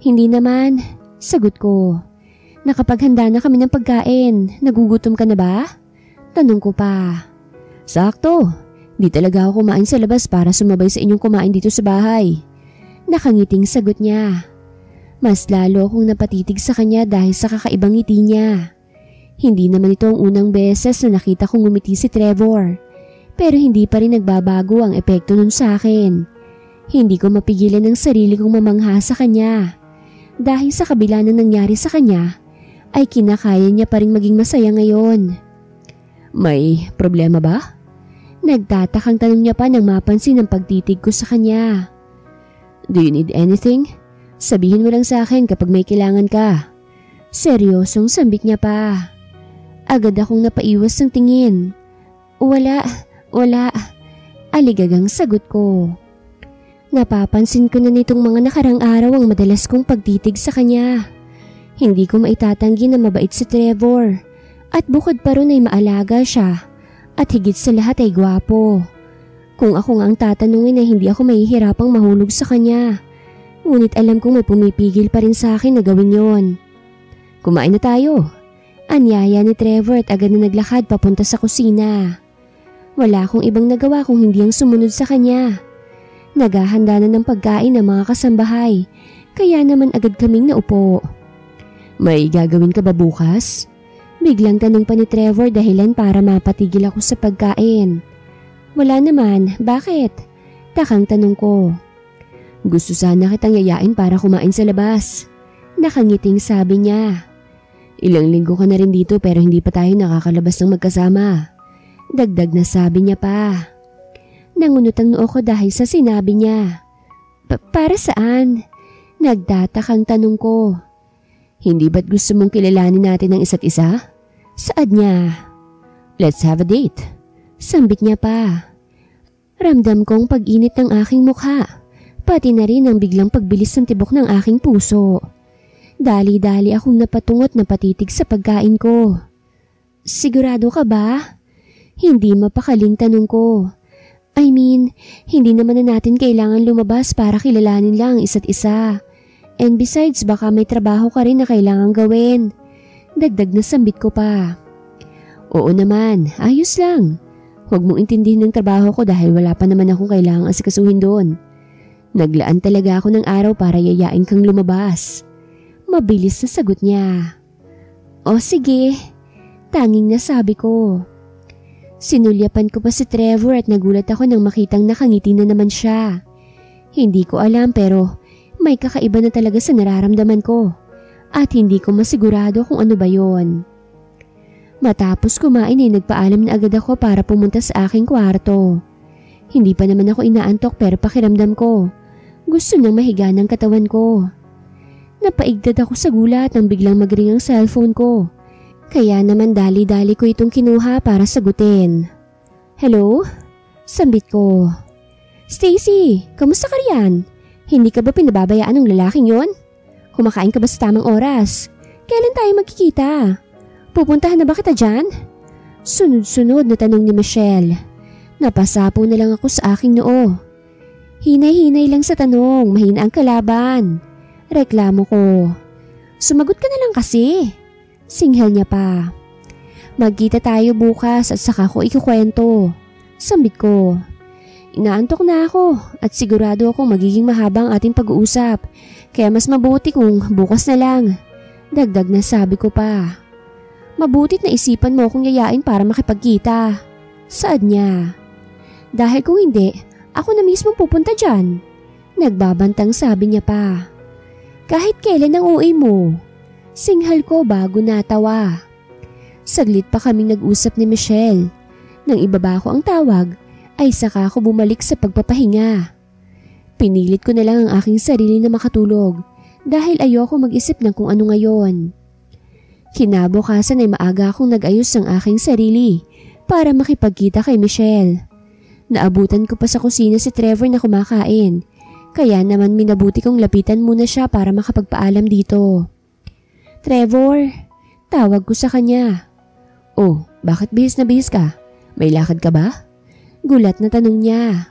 Hindi naman, sagot ko. Nakapaghanda na kami ng pagkain, nagugutom ka na ba? Tanong ko pa. Sakto, di talaga ako kumain sa labas para sumabay sa inyong kumain dito sa bahay. Nakangiting sagot niya. Mas lalo akong napatitig sa kanya dahil sa kakaibang ngiti niya. Hindi naman ito ang unang beses na nakita kong ngumiti si Trevor. Pero hindi pa rin nagbabago ang epekto nun sa akin. Hindi ko mapigilan ang sarili kong mamangha sa kanya. Dahil sa kabila ng nangyari sa kanya, ay kinakaya niya pa rin maging masaya ngayon. May problema ba? Nagtatakang tanong niya pa nang mapansin ang pagtitig ko sa kanya. Do you need anything? Sabihin mo lang sa akin kapag may kailangan ka. Seryosong sambit niya pa. Agad akong napaiwas ng tingin. Wala. Aligagang sagot ko. Napapansin ko na nitong mga nakarang araw ang madalas kong pagtitig sa kanya. Hindi ko maitatanggi na mabait si Trevor. At bukod pa ron ay maalaga siya. At higit sa lahat ay gwapo. Kung ako nga ang tatanungin ay hindi ako mahihirapang mahulog sa kanya. Ngunit alam kong may pumipigil pa rin sa akin na gawin yon. Kumain na tayo. Anyaya ni Trevor at agad na naglakad papunta sa kusina. Wala akong ibang nagawa kung hindi ang sumunod sa kanya. Naghahanda na ng pagkain ng mga kasambahay, kaya naman agad kaming naupo. May gagawin ka ba bukas? Biglang tanong pa ni Trevor dahilan para mapatigil ako sa pagkain. Wala naman, bakit? Takang tanong ko. Gusto sana kitang yayain para kumain sa labas. Nakangiting sabi niya. Ilang linggo ka na rin dito pero hindi pa tayo nakakalabas ng magkasama. Dagdag na sabi niya pa. Nangunot ang noo ko dahil sa sinabi niya. Para saan? Nagtatakang tanong ko. Hindi ba't gusto mong kilalanin natin ang isa't isa? Saad niya. Let's have a date. Sambit niya pa. Ramdam kong pag-init ng aking mukha. Pati na rin ang biglang pagbilis ng tibok ng aking puso. Dali-dali akong napatungot na patitig sa pagkain ko. Sigurado ka ba? Hindi mapakaling tanong ko. I mean, hindi naman na natin kailangan lumabas para kilalanin lang isa't isa. And besides, baka may trabaho ka rin na kailangan gawin. Dagdag na sambit ko pa. Oo naman, ayos lang. Huwag mong intindihin ng trabaho ko dahil wala pa naman akong kailangang asikasuhin doon. Naglaan talaga ako ng araw para yayain kang lumabas. Mabilis na sagot niya. O sige, tanging nasabi ko. Sinulyapan ko pa si Trevor at nagulat ako nang makitang nakangiti na naman siya. Hindi ko alam pero may kakaiba na talaga sa nararamdaman ko at hindi ko masigurado kung ano ba yon. Matapos kumain ay nagpaalam na agad ako para pumunta sa aking kwarto. Hindi pa naman ako inaantok pero pakiramdam ko gusto nang mahiga ng katawan ko. Napaigdad ako sa gulat nang biglang magring ang cellphone ko. Kaya naman dali-dali ko itong kinuha para sagutin. Hello? Sambit ko. Stacy, kamusta ka riyan? Hindi ka ba pinababayaan ng lalaking yon? Kumakain ka ba sa tamang oras? Kailan tayo magkikita? Pupuntahan na ba kita dyan? Sunod-sunod na tanong ni Michelle. Napasapo na lang ako sa aking noo. Hinay-hinay lang sa tanong, mahina ang kalaban. Reklamo ko. Sumagot ka na lang kasi. Singhal niya pa. Magkita tayo bukas at saka ko ikukwento. Sambit ko. Inaantok na ako at sigurado akong magiging mahaba ang ating pag-uusap. Kaya mas mabuti kung bukas na lang. Dagdag na sabi ko pa. Mabutit na isipan mo akong yayain para makipagkita. Saad niya. Dahil kung hindi, ako na mismo pupunta dyan. Nagbabantang sabi niya pa. Kahit kailan ang uwi mo? Singhal ko bago natawa. Saglit pa kaming nag-usap ni Michelle. Nang ibaba ko ang tawag, ay saka ako bumalik sa pagpapahinga. Pinilit ko na lang ang aking sarili na makatulog dahil ayoko mag-isip ng kung ano ngayon. Kinabukasan ay maaga akong nag-ayos ng aking sarili para makipagkita kay Michelle. Naabutan ko pa sa kusina si Trevor na kumakain. Kaya naman minabuti kong lapitan muna siya para makapagpaalam dito. Trevor, tawag ko sa kanya. Oh, bakit bihis na bihis ka? May lakad ka ba? Gulat na tanong niya.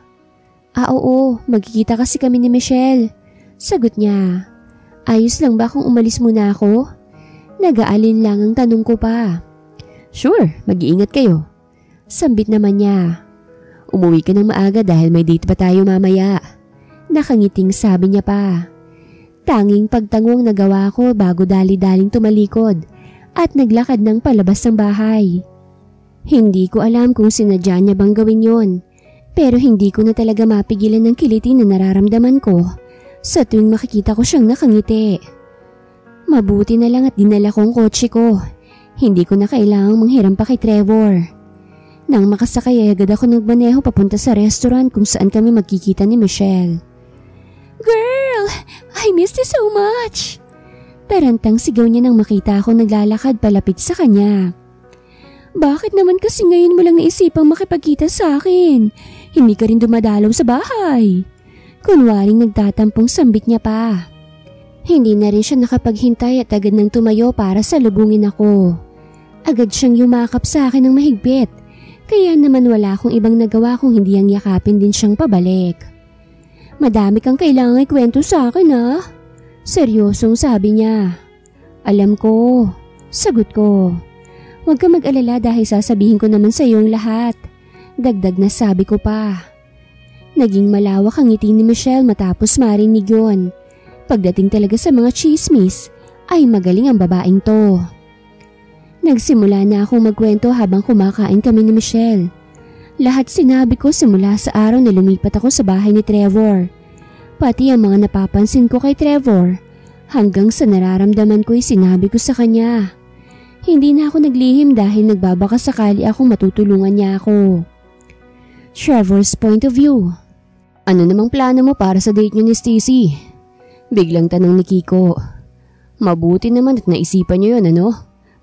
Oo, magkikita kasi kami ni Michelle. Sagot niya. Ayos lang ba kung umalis muna ako? Nag-aalin lang ang tanong ko pa. Sure, mag-iingat kayo. Sambit naman niya. Umuwi ka ng maaga dahil may date pa tayo mamaya. Nakangiting sabi niya pa. Tanging pagtangong nagawa ko bago dali-daling tumalikod at naglakad ng palabas ng bahay. Hindi ko alam kung sinadya niya bang gawin yon, pero hindi ko na talaga mapigilan ng kiliti na nararamdaman ko sa tuwing makikita ko siyang nakangiti. Mabuti na lang at dinala ko ang kotse ko. Hindi ko na kailangang manghiram pa kay Trevor. Nang makasakay ay agad ako nagmaneho papunta sa restaurant kung saan kami magkikita ni Michelle. Girl, I missed you so much. Tarantang sigaw niya nang makita ako naglalakad palapit sa kanya. Bakit naman kasi ngayon mo lang naisipang makipagkita sa akin? Hindi ka rin dumadalaw sa bahay. Kunwaring nagtatampong sambit niya pa. Hindi na rin siya nakapaghintay at agad nang tumayo para salubungin ako. Agad siyang yumakap sa akin ng mahigpit. Kaya naman wala akong ibang nagawa kung hindi ang yakapin din siyang pabalik. Madami kang kailangan ikwento sa akin ha? Seryosong sabi niya. Alam ko. Sagot ko. Huwag ka mag-alala dahil sasabihin ko naman sa iyo ang lahat. Dagdag na sabi ko pa. Naging malawak ang ngiti ni Michelle matapos marinig yun. Pagdating talaga sa mga chismis, ay magaling ang babaeng to. Nagsimula na akong magkwento habang kumakain kami ni Michelle. Lahat sinabi ko simula sa araw na lumipat ako sa bahay ni Trevor. Pati ang mga napapansin ko kay Trevor. Hanggang sa nararamdaman ko'y sinabi ko sa kanya. Hindi na ako naglihim dahil nagbabaka sakali akong matutulungan niya ako. Trevor's point of view. Ano namang plano mo para sa date niyo ni Stacy? Biglang tanong ni Kiko. Mabuti naman at naisipan niyo yun, ano?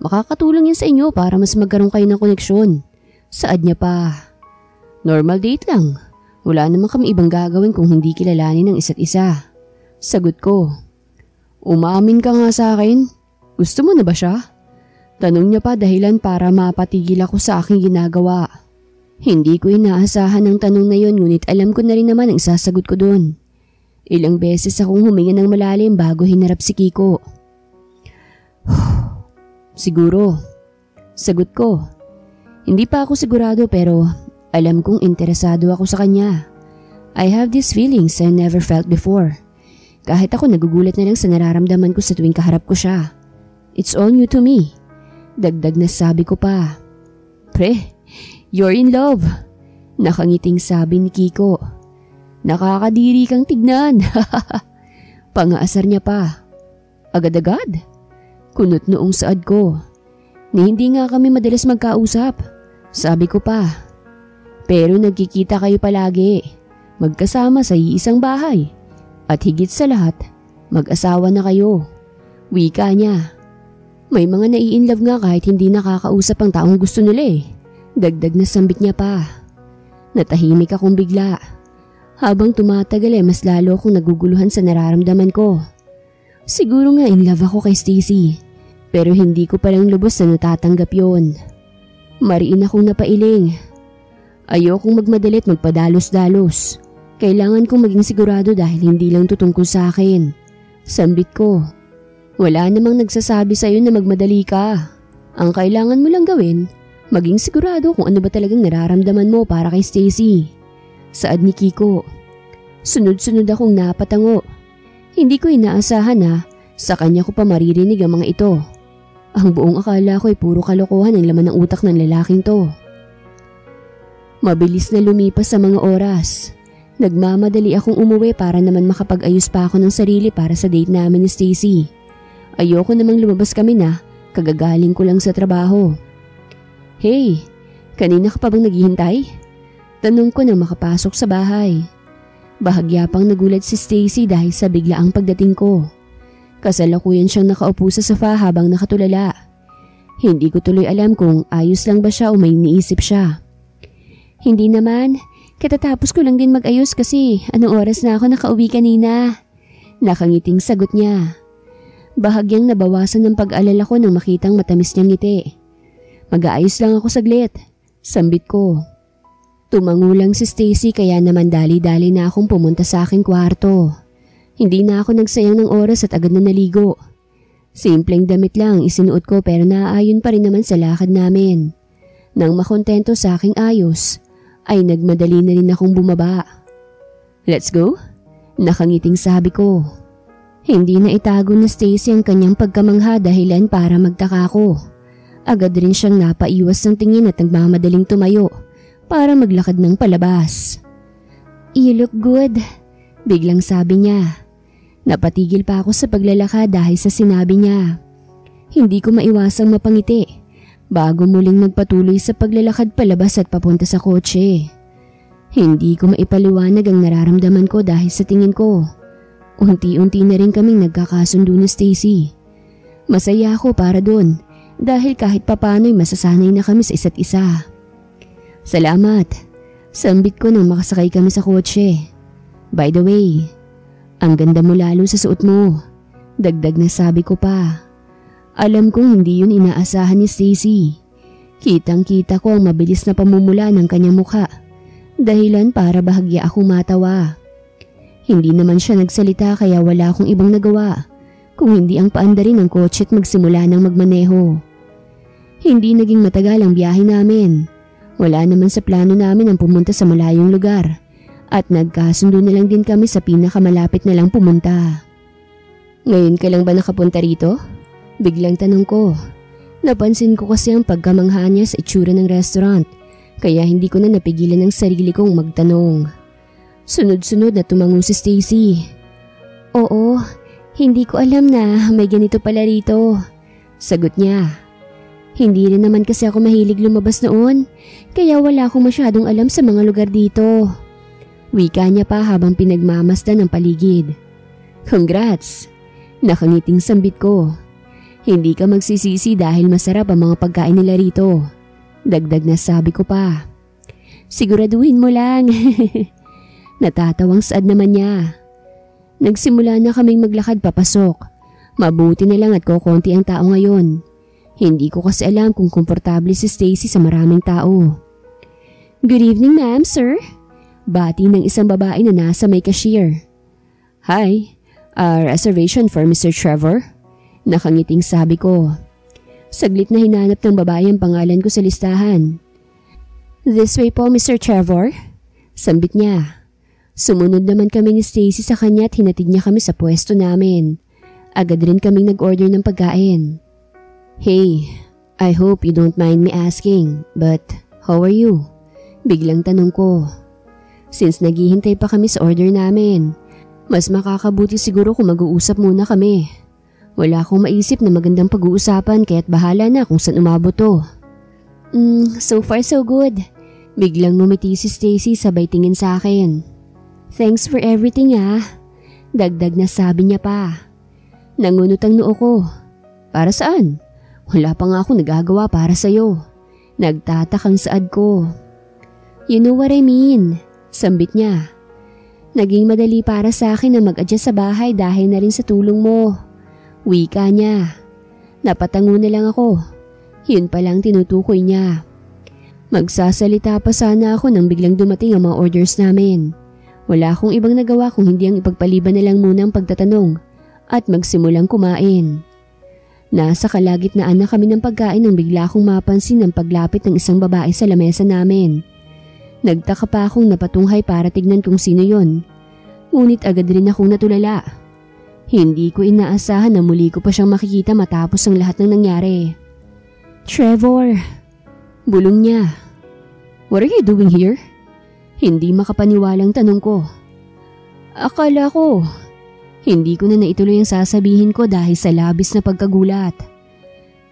Makakatulong yan sa inyo para mas magkaroon kayo ng koneksyon. Saad niya pa. Normal date lang. Wala naman kami ibang gagawin kung hindi kilalanin ng isa't isa. Sagot ko. Umamin ka nga sa akin. Gusto mo na ba siya? Tanong niya pa dahilan para mapatigil ako sa aking ginagawa. Hindi ko inaasahan ang tanong na yon ngunit alam ko na rin naman ang sasagot ko doon. Ilang beses akong huminga ng malalim bago hinarap si Kiko. Siguro. Sagot ko. Hindi pa ako sigurado pero alam kong interesado ako sa kanya. I have these feelings I never felt before. Kahit ako nagugulat na lang sa nararamdaman ko sa tuwing kaharap ko siya. It's all new to me. Dagdag na sabi ko pa. Pre, you're in love. Nakangiting sabi ni Kiko. Nakakadiri kang tignan. Pangaasar niya pa. Agad-agad? Kunot noong saad ko. Ni hindi nga kami madalas magkausap. Sabi ko pa. Pero nagkikita kayo palagi. Magkasama sa iisang bahay. At higit sa lahat, mag-asawa na kayo. Wika niya. May mga nai-inlove nga kahit hindi nakakausap ang taong gusto nila eh. Dagdag na sambit niya pa. Natahimik akong bigla. Habang tumatagal mas lalo akong naguguluhan sa nararamdaman ko. Siguro nga in love ako kay Stacy. Pero hindi ko palang lubos na natatanggap yon. Mariin akong napailing. Ayokong magmadalit magpadalos-dalos. Kailangan kong maging sigurado dahil hindi lang tutungkol sa akin. Sambit ko. Wala namang nagsasabi sa'yo na magmadali ka. Ang kailangan mo lang gawin, maging sigurado kung ano ba talagang nararamdaman mo para kay Stacy. Saad ni Kiko. Sunod-sunod akong napatango. Hindi ko inaasahan na sa kanya ko pa maririnig ang mga ito. Ang buong akala ko ay puro kalokohan ang laman ng utak ng lalaking to. Mabilis na lumipas sa mga oras. Nagmamadali akong umuwi para naman makapag-ayos pa ako ng sarili para sa date namin ni Stacy. Ayoko namang lumabas kami na, kagagaling ko lang sa trabaho. Hey, kanina ka pa bang naghihintay? Tanong ko nang makapasok sa bahay. Bahagya pang nagulat si Stacy dahil sa biglaang pagdating ko. Kasalukuyan siyang nakaupo sa sofa habang nakatulala. Hindi ko tuloy alam kung ayos lang ba siya o may iniisip siya. Hindi naman, katatapos ko lang din mag-ayos kasi anong oras na ako nakauwi kanina. Nakangiting sagot niya. Bahagyang nabawasan ng pag-alala ko nang makitang matamis niyang ngiti. Mag-aayos lang ako saglit, sambit ko. Tumango lang si Stacy kaya naman dali-dali na akong pumunta sa aking kwarto. Hindi na ako nagsayang ng oras at agad na naligo. Simpleng damit lang isinuot ko pero naaayon pa rin naman sa lakad namin. Nang makontento sa aking ayos, ay nagmadali na rin akong bumaba. Let's go? Nakangiting sabi ko. Hindi na itago na Stacy ang kanyang pagkamangha dahilan para magtaka ko. Agad rin siyang napaiwas ng tingin at nagmamadaling tumayo para maglakad ng palabas. You look good, biglang sabi niya. Napatigil pa ako sa paglalakad dahil sa sinabi niya. Hindi ko maiwasang mapangiti bago muling magpatuloy sa paglalakad palabas at papunta sa kotse. Hindi ko maipaliwanag ang nararamdaman ko dahil sa tingin ko. Unti-unti na rin kaming nagkakasundo ni Stacy. Masaya ako para doon dahil kahit papano'y masasanay na kami sa isa't isa. Salamat, sambit ko nang makasakay kami sa kotse. By the way, ang ganda mo lalo sa suot mo. Dagdag na sabi ko pa. Alam kong hindi yun inaasahan ni Stacy. Kitang-kita ko ang mabilis na pamumula ng kanyang mukha. Dahilan para bahagya akong matawa. Hindi naman siya nagsalita kaya wala akong ibang nagawa kung hindi ang paandarin ng kotse at magsimula ng magmaneho. Hindi naging matagal ang biyahe namin. Wala naman sa plano namin ang pumunta sa malayong lugar at nagkasundo na lang din kami sa pinakamalapit na lang pumunta. Ngayon ka lang ba nakapunta rito? Biglang tanong ko. Napansin ko kasi ang pagkamangha niya sa itsura ng restaurant kaya hindi ko na napigilan ang sarili kong magtanong. Sunod-sunod na tumango si Stacy. Oo, hindi ko alam na may ganito pala rito. Sagot niya. Hindi rin naman kasi ako mahilig lumabas noon kaya wala akong masyadong alam sa mga lugar dito. Wika niya pa habang pinagmamasdan ng paligid. Congrats! Nakangiting sambit ko. Hindi ka magsisisi dahil masarap ang mga pagkain nila rito. Dagdag na sabi ko pa. Siguraduhin mo lang. Natatawang saad naman niya. Nagsimula na kaming maglakad papasok. Mabuti na lang at kokonti ang tao ngayon. Hindi ko kasi alam kung komportable si Stacy sa maraming tao. Good evening ma'am, sir. Bati ng isang babae na nasa may cashier. Hi. Reservation for Mr. Trevor? Nakangiting sabi ko. Saglit na hinanap ng babae ang pangalan ko sa listahan. This way po, Mr. Trevor? Sambit niya. Sumunod naman kami ni Stacy sa kanya at hinatid niya kami sa pwesto namin. Agad rin kaming nag-order ng pagkain. Hey, I hope you don't mind me asking, but how are you? Biglang tanong ko. Since naghihintay pa kami sa order namin, mas makakabuti siguro kung mag-uusap muna kami. Wala akong maisip na magandang pag-uusapan kaya't bahala na kung saan umabot to. So far so good. Biglang ngumiti si Stacy sabay tingin sa akin. Thanks for everything Dagdag na sabi niya pa. Nangunot ang noo ko. Para saan? Wala pa nga ako nagagawa para sa'yo. Nagtatakang saad ko. You know what I mean, sambit niya. Naging madali para sa akin na mag-adjust sa bahay dahil na rin sa tulong mo. Wika niya. Napatango na lang ako. Yun palang tinutukoy niya. Magsasalita pa sana ako nang biglang dumating ang mga orders namin. Wala akong ibang nagawa kung hindi ang ipagpaliban na lang muna ang pagtatanong at magsimulang kumain. Nasa kalagitnaan na kami ng pagkain nang bigla akong mapansin ang paglapit ng isang babae sa lamesa namin. Nagtaka pa akong napatunghay para tignan kung sino yon. Ngunit agad rin akong natulala. Hindi ko inaasahan na muli ko pa siyang makikita matapos ang lahat ng nangyari. Trevor! Bulong niya. What are you doing here? Hindi makapaniwalang tanong ko. Akala ko. Hindi ko na naituloy ang sasabihin ko dahil sa labis na pagkagulat.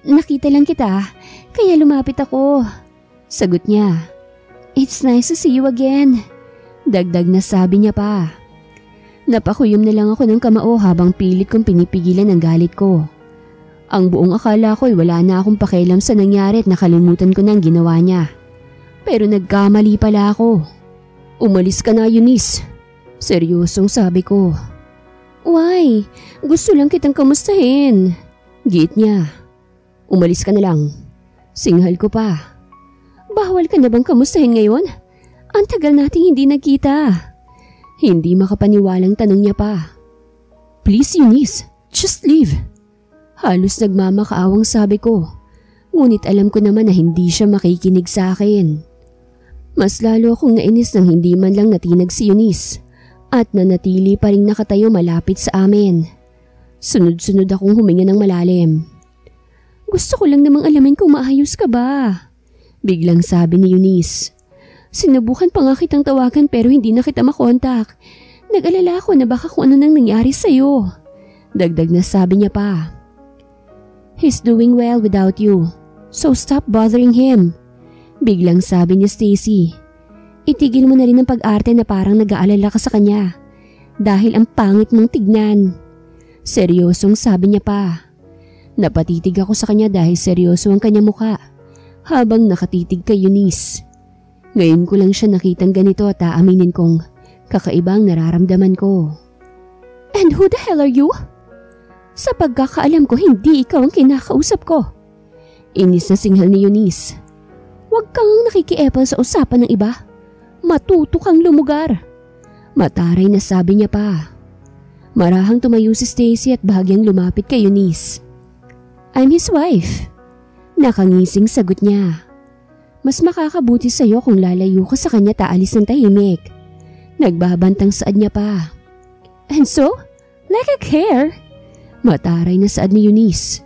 Nakita lang kita, kaya lumapit ako. Sagot niya. It's nice to see you again. Dagdag na sabi niya pa. Napakuyom na lang ako ng kamao habang pilit kong pinipigilan ang galit ko. Ang buong akala ko'y wala na akong pakialam sa nangyari at nakalimutan ko na ang ginawa niya. Pero nagkamali pala ako. Umalis ka na, Eunice. Seryosong sabi ko. Why? Gusto lang kitang kamustahin. Giit niya. Umalis ka na lang. Singhal ko pa. Bawal ka na bang kamustahin ngayon? Ang tagal nating hindi nagkita. Hindi makapaniwalang tanong niya pa. Please Eunice, just leave. Halos nagmamakaawang sabi ko. Ngunit alam ko naman na hindi siya makikinig sa akin. Mas lalo akong nainis nang hindi man lang natinag si Eunice at nanatili pa ring nakatayo malapit sa amin. Sunod-sunod akong huminga ng malalim. Gusto ko lang namang alamin kung maayos ka ba? Biglang sabi ni Eunice. Sinubukan pa nga kitang tawagan pero hindi na kita makontak. Nag-alala ako na baka kung ano nang nangyari sa'yo. Dagdag na sabi niya pa. He's doing well without you, so stop bothering him. Biglang sabi ni Stacy. Itigil mo na rin ang pag-arte na parang nag-aalala ka sa kanya. Dahil ang pangit mong tignan. Seryosong sabi niya pa. Napatitig ako sa kanya dahil seryoso ang kanya mukha. Habang nakatitig kay Eunice. Ngayon ko lang siya nakitang ganito at aaminin kong kakaibang nararamdaman ko. And who the hell are you? Sa pagkakaalam ko hindi ikaw ang kinakausap ko. Inis na singhal ni Eunice. Huwag kang nakikiepal sa usapan ng iba. Matuto kang lumugar. Mataray na sabi niya pa. Marahang tumayo si Stacy at bahagyang lumapit kay Eunice. I'm his wife. Nakangising sagot niya. Mas makakabuti sa'yo kung lalayo ka sa kanya at aalis ng tahimik. Nagbabantang saad niya pa. And so? Like I care? Mataray na saad ni Eunice.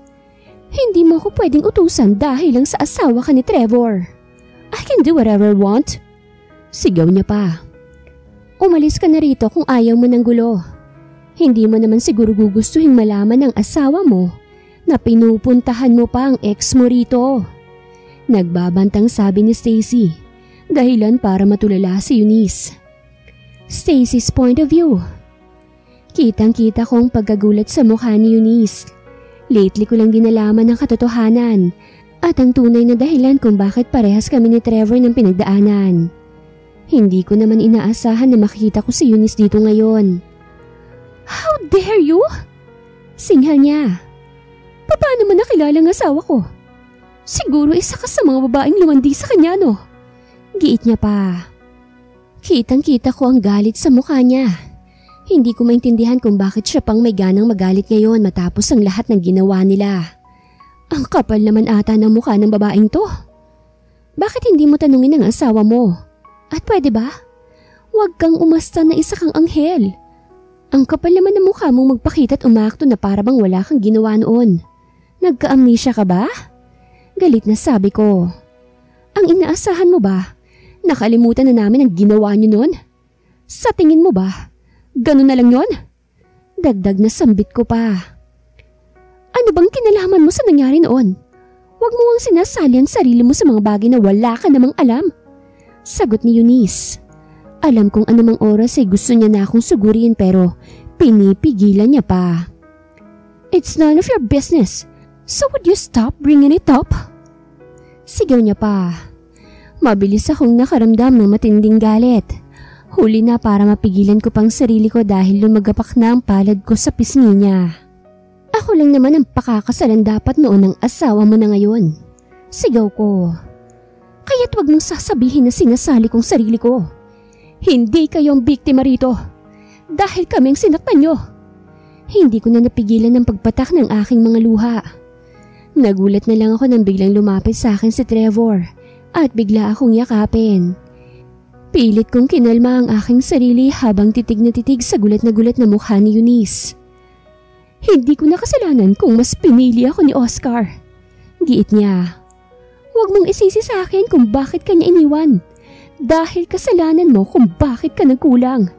Hindi mo ako pwedeng utusan dahil lang sa asawa ka ni Trevor. I can do whatever I want. Sigaw niya pa. Umalis ka na rito kung ayaw mo ng gulo. Hindi mo naman siguro gugustuhin malaman ng asawa mo na pinupuntahan mo pa ang ex mo rito. Nagbabantang sabi ni Stacy, dahilan para matulala si Eunice. Stacy's point of view. Kitang-kita ko ang pagkagulat sa mukha ni Eunice. Lately ko lang din nalaman ang katotohanan at ang tunay na dahilan kung bakit parehas kami ni Trevor ng pinagdaanan. Hindi ko naman inaasahan na makita ko si Eunice dito ngayon. How dare you? Singhal niya. Paano mo nakilala ang asawa ko? Siguro isa ka sa mga babaeng lumandi sa kanya, no? Giit niya pa. Kitang-kita ko ang galit sa mukha niya. Hindi ko maintindihan kung bakit siya pang may ganang magalit ngayon matapos ang lahat ng ginawa nila. Ang kapal naman ata ng mukha ng babaeng to. Bakit hindi mo tanungin ang asawa mo? At pwede ba? Huwag kang umasta na isa kang anghel. Ang kapal naman ng mukha mong magpakita at umakto na para bang wala kang ginawa noon. Nagka-amnesia ka ba? Galit na sabi ko. Ang inaasahan mo ba? Nakalimutan na namin ang ginawa niyo noon? Sa tingin mo ba? Ganun na lang yon? Dagdag na sambit ko pa. Ano bang kinalaman mo sa nangyari noon? Huwag mo ang sinasali ang sarili mo sa mga bagay na wala ka namang alam. Sagot ni Eunice. Alam kong anumang oras ay gusto niya na akong sugurin pero pinipigilan niya pa. It's none of your business. So would you stop bringing it up? Sigaw niya pa. Mabilis akong nakaramdam ng matinding galit. Huli na para mapigilan ko pang sarili ko dahil lumagapak na ang palad ko sa pisngi niya. Ako lang naman ang pakakasalan dapat noon ng asawa mo na ngayon. Sigaw ko. Kaya't wag mong sasabihin na sinasali kong sarili ko. Hindi kayo ang biktima rito. Dahil kaming sinaktan nyo. Hindi ko na napigilan ang pagpatak ng aking mga luha. Nagulat na lang ako nang biglang lumapit sa akin si Trevor at bigla akong yakapin. Pilit kong kinalma ang aking sarili habang titig sa gulat na mukha ni Eunice. Hindi ko na kasalanan kung mas pinili ako ni Oscar. Giit niya. Huwag mong isisi sa akin kung bakit ka niya iniwan. Dahil kasalanan mo kung bakit ka nagkulang.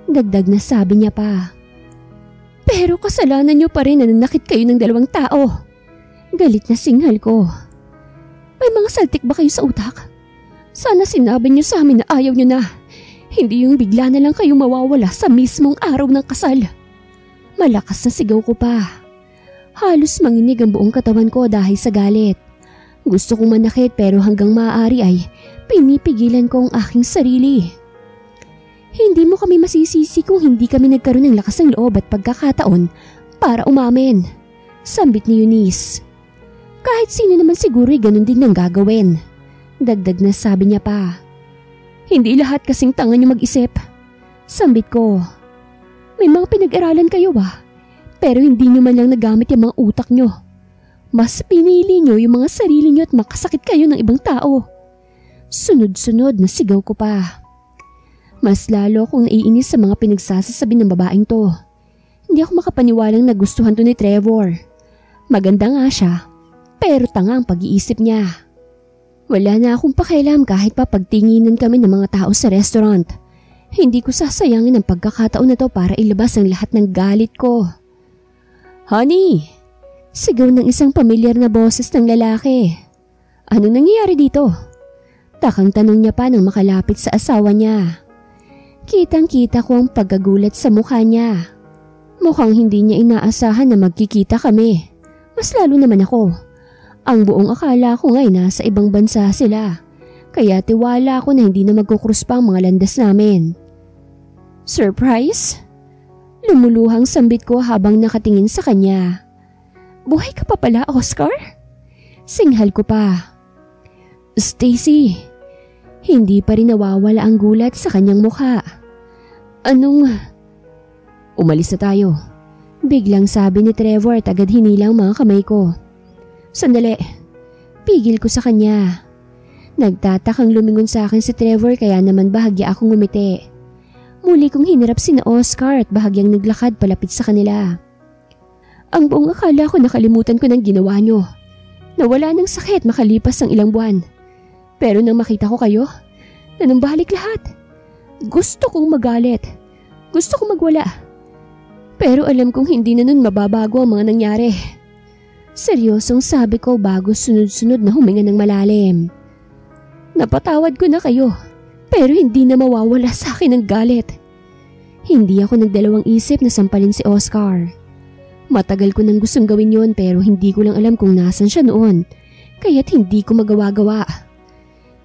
Dagdag na sabi niya pa. Pero kasalanan niyo pa rin na nanakit kayo ng dalawang tao. Galit na singhal ko. May mga saltik ba kayo sa utak? Sana sinabi niyo sa amin na ayaw niyo na. Hindi yung bigla na lang kayong mawawala sa mismong araw ng kasal. Malakas na sigaw ko pa. Halos manginig ang buong katawan ko dahil sa galit. Gusto kong manakit pero hanggang maaari ay pinipigilan ko ang aking sarili. Hindi mo kami masisisi kung hindi kami nagkaroon ng lakas ng loob at pagkakataon para umamin. Sambit ni Eunice. Kahit sino naman siguro ay ganun din ang gagawin. Dagdag na sabi niya pa. Hindi lahat kasing tanga niyo mag-isip. Sambit ko. May mga pinag-aralan kayo ba? Pero hindi niyo man lang nagamit yung mga utak niyo. Mas pinili niyo yung mga sarili niyo at makasakit kayo ng ibang tao. Sunod-sunod na sigaw ko pa. Mas lalo akong naiinis sa mga pinagsasasabi ng babaeng to. Hindi ako makapaniwalang nagustuhan to ni Trevor. Maganda nga siya, pero tanga ang pag-iisip niya. Wala na akong pakialam kahit pa pagtinginan kami ng mga tao sa restaurant. Hindi ko sasayangin ang pagkakataon na to para ilabas ang lahat ng galit ko. Honey! Sigaw ng isang pamilyar na boses ng lalaki. Anong nangyayari dito? Takang tanong niya pa nang makalapit sa asawa niya. Kitang-kita ko ang pagkagulat sa mukha niya. Mukhang hindi niya inaasahan na magkikita kami. Mas lalo naman ako. Ang buong akala ko nga'y nasa ibang bansa sila. Kaya tiwala ako na hindi na magkukrus pa ang mga landas namin. Surprise? Lumuluhang sambit ko habang nakatingin sa kanya. Buhay ka pa pala, Oscar? Singhal ko pa. Stacy, hindi pa rin nawawala ang gulat sa kanyang mukha. Umalis na tayo. Biglang sabi ni Trevor at agad hinilang mga kamay ko. Sandali. Pigil ko sa kanya. Nagtatakang lumingon sa akin si Trevor kaya naman bahagya akong ngumiti. Muli kong hinarap sina Oscar at bahagyang naglakad palapit sa kanila. Ang buong akala ko nakalimutan ko ng ginawa nyo. Nawala ng sakit makalipas ng ilang buwan. Pero nang makita ko kayo, nanumbalik lahat. Gusto kong magalit. Gusto kong magwala. Pero alam kong hindi na nun mababago ang mga nangyari. Seryosong sabi ko bago sunod-sunod na huminga ng malalim. Napatawad ko na kayo, pero hindi na mawawala sa akin ang galit. Hindi ako nagdalawang isip na sampalin si Oscar. Matagal ko nang gustong gawin yon pero hindi ko lang alam kung nasan siya noon, kaya't hindi ko magawa-gawa.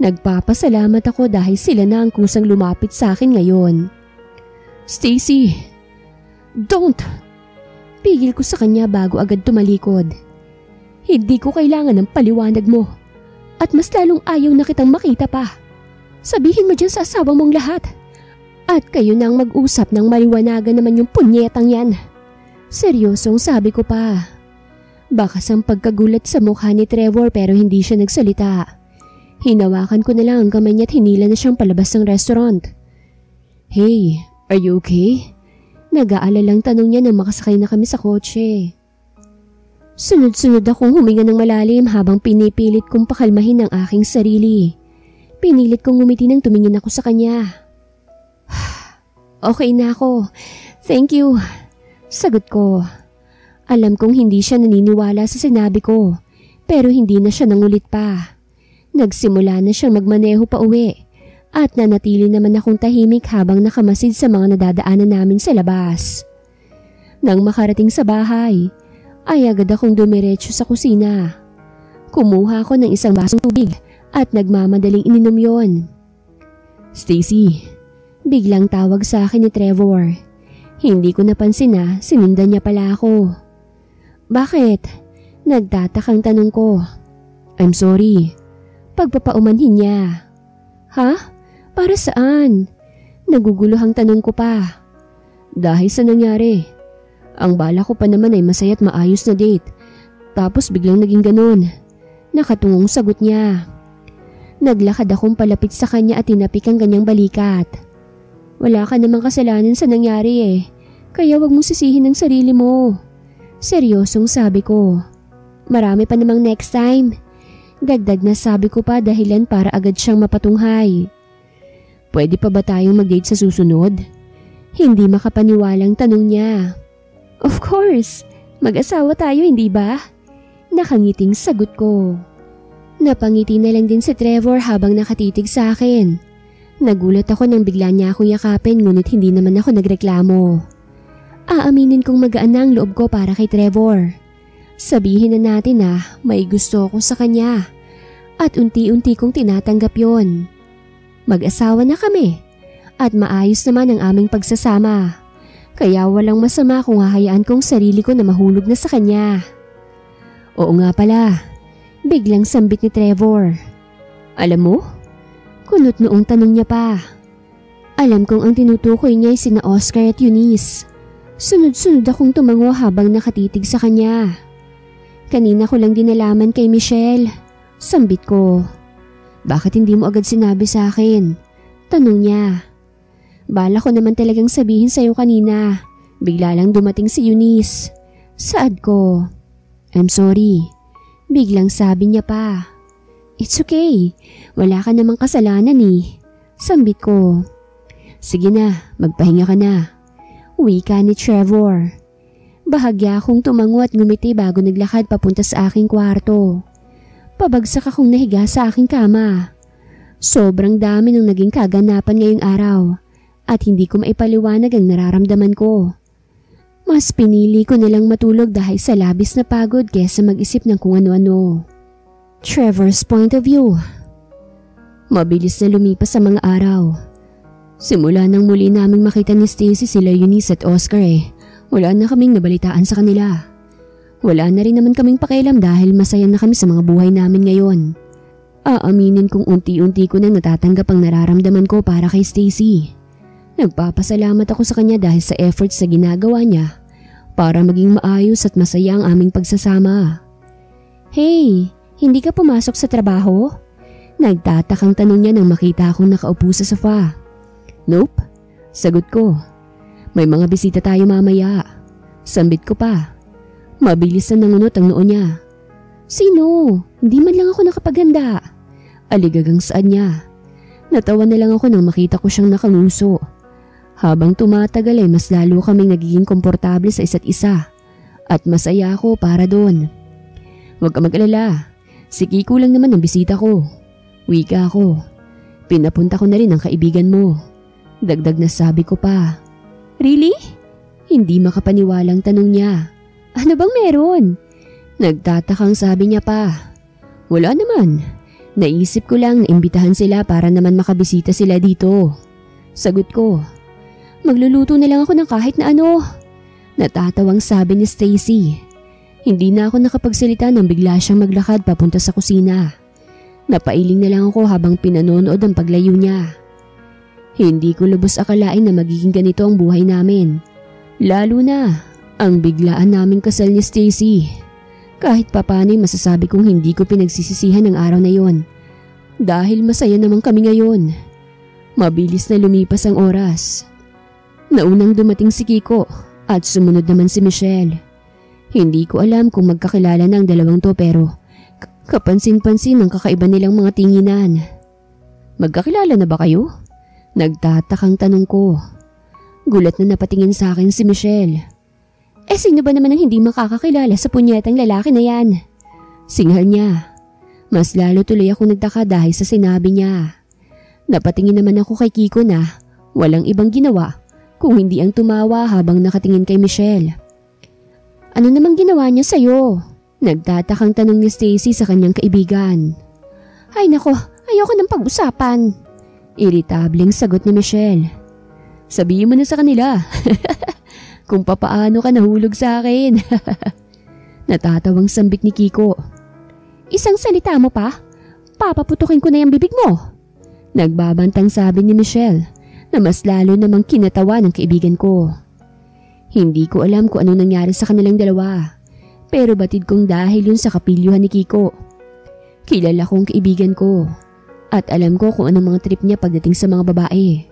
Nagpapasalamat ako dahil sila na ang kusang lumapit sa akin ngayon. Stacy, don't! Pigil ko sa kanya bago agad tumalikod. Hindi ko kailangan ng paliwanag mo. At mas lalong ayaw na kitang makita pa. Sabihin mo dyan sa asawa mong lahat. At kayo nang mag-usap ng maliwanagan naman yung punyetang yan. Seryosong sabi ko pa. Bakas ang pagkagulat sa mukha ni Trevor pero hindi siya nagsalita. Hinawakan ko na lang ang kamay niya at hinila na siyang palabas ng restaurant. Hey, are you okay? Nag-aalalang tanong niya nang makasakay na kami sa kotse. Sunod-sunod akong huminga ng malalim habang pinipilit kong pakalmahin ang aking sarili. Pinilit kong ngumiti nang tumingin ako sa kanya. Okay na ako. Thank you. Sagot ko. Alam kong hindi siya naniniwala sa sinabi ko, pero hindi na siya nangulit pa. Nagsimula na siyang magmaneho pa uwi at nanatili naman akong tahimik habang nakamasid sa mga nadadaanan namin sa labas. Nang makarating sa bahay, ay agad akong dumiretso sa kusina. Kumuha ako ng isang basong tubig at nagmamadaling ininom yon. Stacy, biglang tawag sa akin ni Trevor. Hindi ko napansin na sinundan niya pala ako. Bakit? Nagtatakang tanong ko. I'm sorry. Pagpapaumanhin niya. Ha? Para saan? Naguguluhang tanong ko pa. Dahil sa nangyari. Ang bala ko pa naman ay masaya at maayos na date. Tapos biglang naging ganun. Nakatungong sagot niya. Naglakad akong palapit sa kanya at tinapik ang kanyang balikat. Wala ka namang kasalanan sa nangyari eh. Kaya wag mong sisihin ang sarili mo. Seryosong sabi ko. Marami pa namang next time. Dagdag na sabi ko pa dahilan para agad siyang mapatunghay. Pwede pa ba tayong mag-date sa susunod? Hindi makapaniwalang tanong niya. Of course, mag-asawa tayo hindi ba? Nakangiting sagot ko. Napangiti na lang din si Trevor habang nakatitig sa akin. Nagulat ako nang bigla niya akong yakapin ngunit hindi naman ako nagreklamo. Aaminin kong magaan na ang loob ko para kay Trevor. Sabihin na natin na may gusto ko sa kanya at unti-unti kong tinatanggap yon. Mag-asawa na kami at maayos naman ang aming pagsasama. Kaya walang masama kung hahayaan kong sarili ko na mahulog na sa kanya. Oo nga pala, biglang sambit ni Trevor. Alam mo? Kunot noong tanong niya pa. Alam kong ang tinutukoy niya ay sina Oscar at Eunice. Sunod-sunod akong tumango habang nakatitig sa kanya. Kanina ko lang din nalaman kay Michelle. Sambit ko. Bakit hindi mo agad sinabi sa akin? Tanong niya. Bala ko naman talagang sabihin sa'yo kanina. Bigla lang dumating si Eunice. Saad ko. I'm sorry. Biglang sabi niya pa. It's okay. Wala ka namang kasalanan eh. Sambit ko. Sige na, magpahinga ka na. Wika ni Trevor. Bahagya akong tumango at ngumiti bago naglakad papunta sa aking kwarto. Pabagsak akong nahiga sa aking kama. Sobrang dami ng naging kaganapan ngayong araw. At hindi ko maipaliwanag ang nararamdaman ko. Mas pinili ko nilang matulog dahil sa labis na pagod kesa mag-isip ng kung ano-ano. Trevor's point of view. Mabilis na lumipas sa mga araw. Simula nang muli naming makita ni Stacy sila Eunice at Oscar wala na kaming nabalitaan sa kanila. Wala na rin naman kaming pakialam dahil masaya na kami sa mga buhay namin ngayon. Aaminin kong unti-unti ko nang natatanggap ang nararamdaman ko para kay Stacy. Nagpapasalamat ako sa kanya dahil sa efforts na ginagawa niya para maging maayos at masaya ang aming pagsasama. Hey, hindi ka pumasok sa trabaho? Nagtatakang tanong niya nang makita akong nakaupo sa sofa. Nope, sagot ko. May mga bisita tayo mamaya. Sambit ko pa. Mabilis na nangunot ang noo niya. Sino? Hindi man lang ako nakapaghanda. Aligagang saan niya. Natawa na lang ako nang makita ko siyang nakanguso. Habang tumatagal ay mas lalo kaming nagiging komportable sa isa't isa. At masaya ako para doon. Huwag ka mag-alala. Si Kiko lang naman ang bisita ko. Wika ako. Pinapunta ko na rin ang kaibigan mo. Dagdag na sabi ko pa. Really? Hindi makapaniwalang tanong niya. Ano bang meron? Nagtatakang sabi niya pa. Wala naman. Naisip ko lang na imbitahan sila para naman makabisita sila dito. Sagot ko. Magluluto na lang ako ng kahit na ano. Natatawang sabi ni Stacy. Hindi na ako nakapagsalita nang bigla siyang maglakad papunta sa kusina. Napailing na lang ako habang pinanonood ang paglayo niya. Hindi ko lubos akalain na magiging ganito ang buhay namin. Lalo na ang biglaan naming kasal ni Stacy. Kahit papano'y masasabi kong hindi ko pinagsisisihan ang araw na yon. Dahil masaya naman kami ngayon. Mabilis na lumipas ang oras. Naunang dumating si Kiko at sumunod naman si Michelle. Hindi ko alam kung magkakilala na ang dalawang to pero kapansin-pansin ang kakaiba nilang mga tinginan. Magkakilala na ba kayo? Nagtatakang tanong ko. Gulat na napatingin sa akin si Michelle. Sino ba naman ang hindi makakakilala sa punyetang lalaki na yan? Singhal niya. Mas lalo tuloy ako nagtaka dahil sa sinabi niya. Napatingin naman ako kay Kiko na walang ibang ginawa kung hindi ang tumawa habang nakatingin kay Michelle. Ano namang ginawa niya sa'yo? Nagtatakang tanong ni Stacy sa kanyang kaibigan. Ay nako, ayoko ng pag-usapan. Iritableng sagot ni Michelle. Sabihin mo na sa kanila. Kung papaano ka nahulog sa akin. Natatawang sambit ni Kiko. Isang salita mo pa? Papaputukin ko na yung bibig mo. Nagbabantang sabi ni Michelle na mas lalo namang kinatawa ng kaibigan ko. Hindi ko alam kung anong nangyari sa kanilang dalawa. Pero batid kong dahil yun sa kapilyuhan ni Kiko. Kilala kong kaibigan ko. At alam ko kung anong mga trip niya pagdating sa mga babae.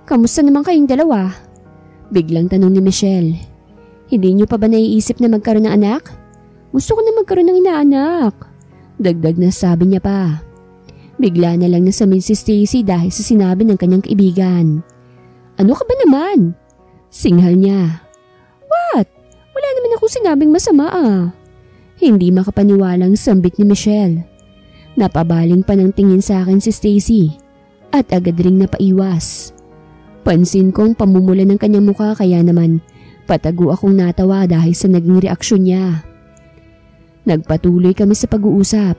Kamusta naman kayong dalawa? Biglang tanong ni Michelle. Hindi niyo pa ba naiisip na magkaroon ng anak? Gusto ko na magkaroon ng inaanak. Dagdag na sabi niya pa. Bigla na lang nasamin si Stacy dahil sa sinabi ng kanyang kaibigan. Ano ka ba naman? Singhal niya. What? Wala naman akong sinabing masama ah. Hindi makapaniwalang sambit ni Michelle. Napabaling pa ng tingin sa akin si Stacy at agad ring napaiwas. Pansin kong pamumula ng kanyang mukha kaya naman patago akong natawa dahil sa naging reaksyon niya. Nagpatuloy kami sa pag-uusap.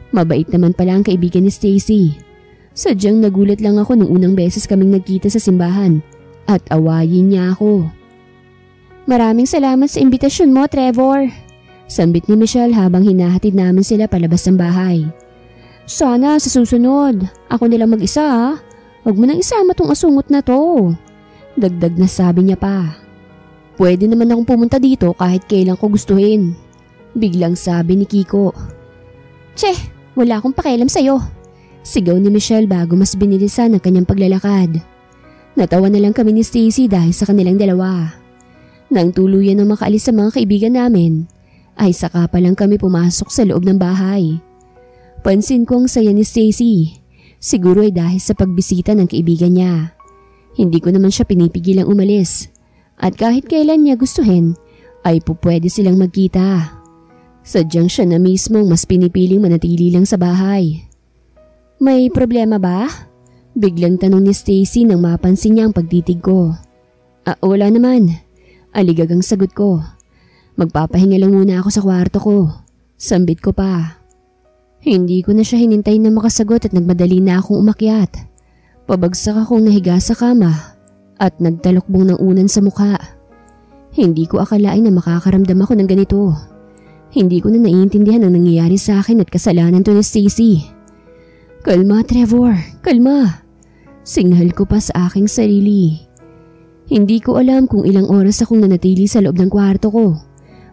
Mabait naman pala ang kaibigan ni Stacy. Sadyang nagulat lang ako nung unang beses kaming nagkita sa simbahan at awayin niya ako. Maraming salamat sa imbitasyon mo, Trevor. Sambit ni Michelle habang hinahatid namin sila palabas ng bahay. Sana sa susunod, ako nilang mag-isa ha. Huwag mo nang isama tong asungot na to. Dagdag na sabi niya pa. Pwede naman akong pumunta dito kahit kailan ko gustuhin. Biglang sabi ni Kiko. Tse, wala akong pakialam sa'yo. Sigaw ni Michelle bago mas binilisan ang kanyang paglalakad. Natawa na lang kami ni Stacy dahil sa kanilang dalawa. Nang tuluyan na makaalis sa mga kaibigan namin, ay saka pa lang kami pumasok sa loob ng bahay. Pansin ko ang saya ni Stacy. Siguro ay dahil sa pagbisita ng kaibigan niya. Hindi ko naman siya pinipigilang umalis. At kahit kailan niya gustuhin, ay pupwede silang magkita. Sadyang siya na mismo mas pinipiling manatili lang sa bahay. May problema ba? Biglang tanong ni Stacy nang mapansin niya ang pagtitig ko. Wala naman. Aligagang sagot ko. Magpapahinga lang muna ako sa kwarto ko. Sambit ko pa. Hindi ko na siya hinintay na makasagot at nagmadali na akong umakyat. Pabagsak akong nahiga sa kama at nagtalokbong ng unan sa mukha. Hindi ko akalain na makakaramdam ako ng ganito. Hindi ko na naiintindihan ang nangyayari sa akin at kasalanan to ni Stacy. Kalma, Trevor. Kalma. Singhal ko pa sa aking sarili. Hindi ko alam kung ilang oras akong nanatili sa loob ng kwarto ko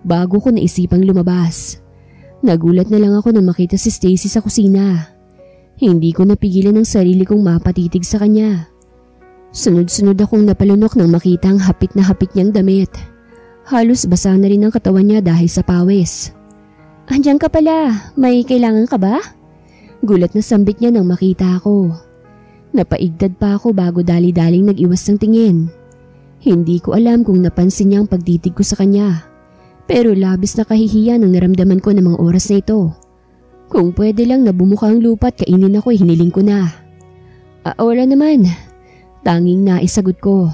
bago ko naisipang lumabas. Nagulat na lang ako nang makita si Stacy sa kusina. Hindi ko napigilan ang sarili kong mapatitig sa kanya. Sunod-sunod akong napalunok nang makita ang hapit na hapit niyang damit. Halos basa na rin ang katawan niya dahil sa pawis. "Andiyan ka pala, may kailangan ka ba?" Gulat na sambit niya nang makita ako. Napaigdad pa ako bago dali-daling nag-iwas ng tingin. Hindi ko alam kung napansin niya ang pagtitig ko sa kanya. Pero labis na kahihiyan ang naramdaman ko ng mga oras na ito. Kung pwede lang na bumuka ang lupa at kainin ako, hiniling ko na. Wala naman. Tanging naisagot ko.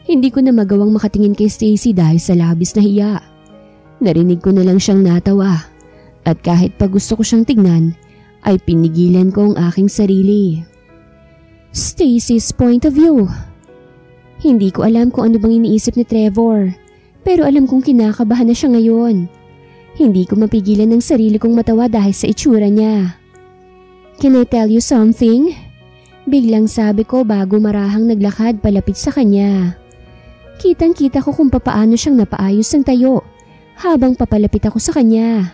Hindi ko na magawang makatingin kay Stacy dahil sa labis na hiya. Narinig ko na lang siyang natawa. At kahit pa gusto ko siyang tignan, ay pinigilan ko ang aking sarili. Stacy's point of view. Hindi ko alam kung ano bang iniisip ni Trevor. Pero alam kong kinakabahan na siya ngayon. Hindi ko mapigilan ng sarili kong matawa dahil sa itsura niya. "Can I tell you something?" Biglang sabi ko bago marahang naglakad palapit sa kanya. Kitang-kita ko kung papaano siyang napaayos ng tayo habang papalapit ako sa kanya.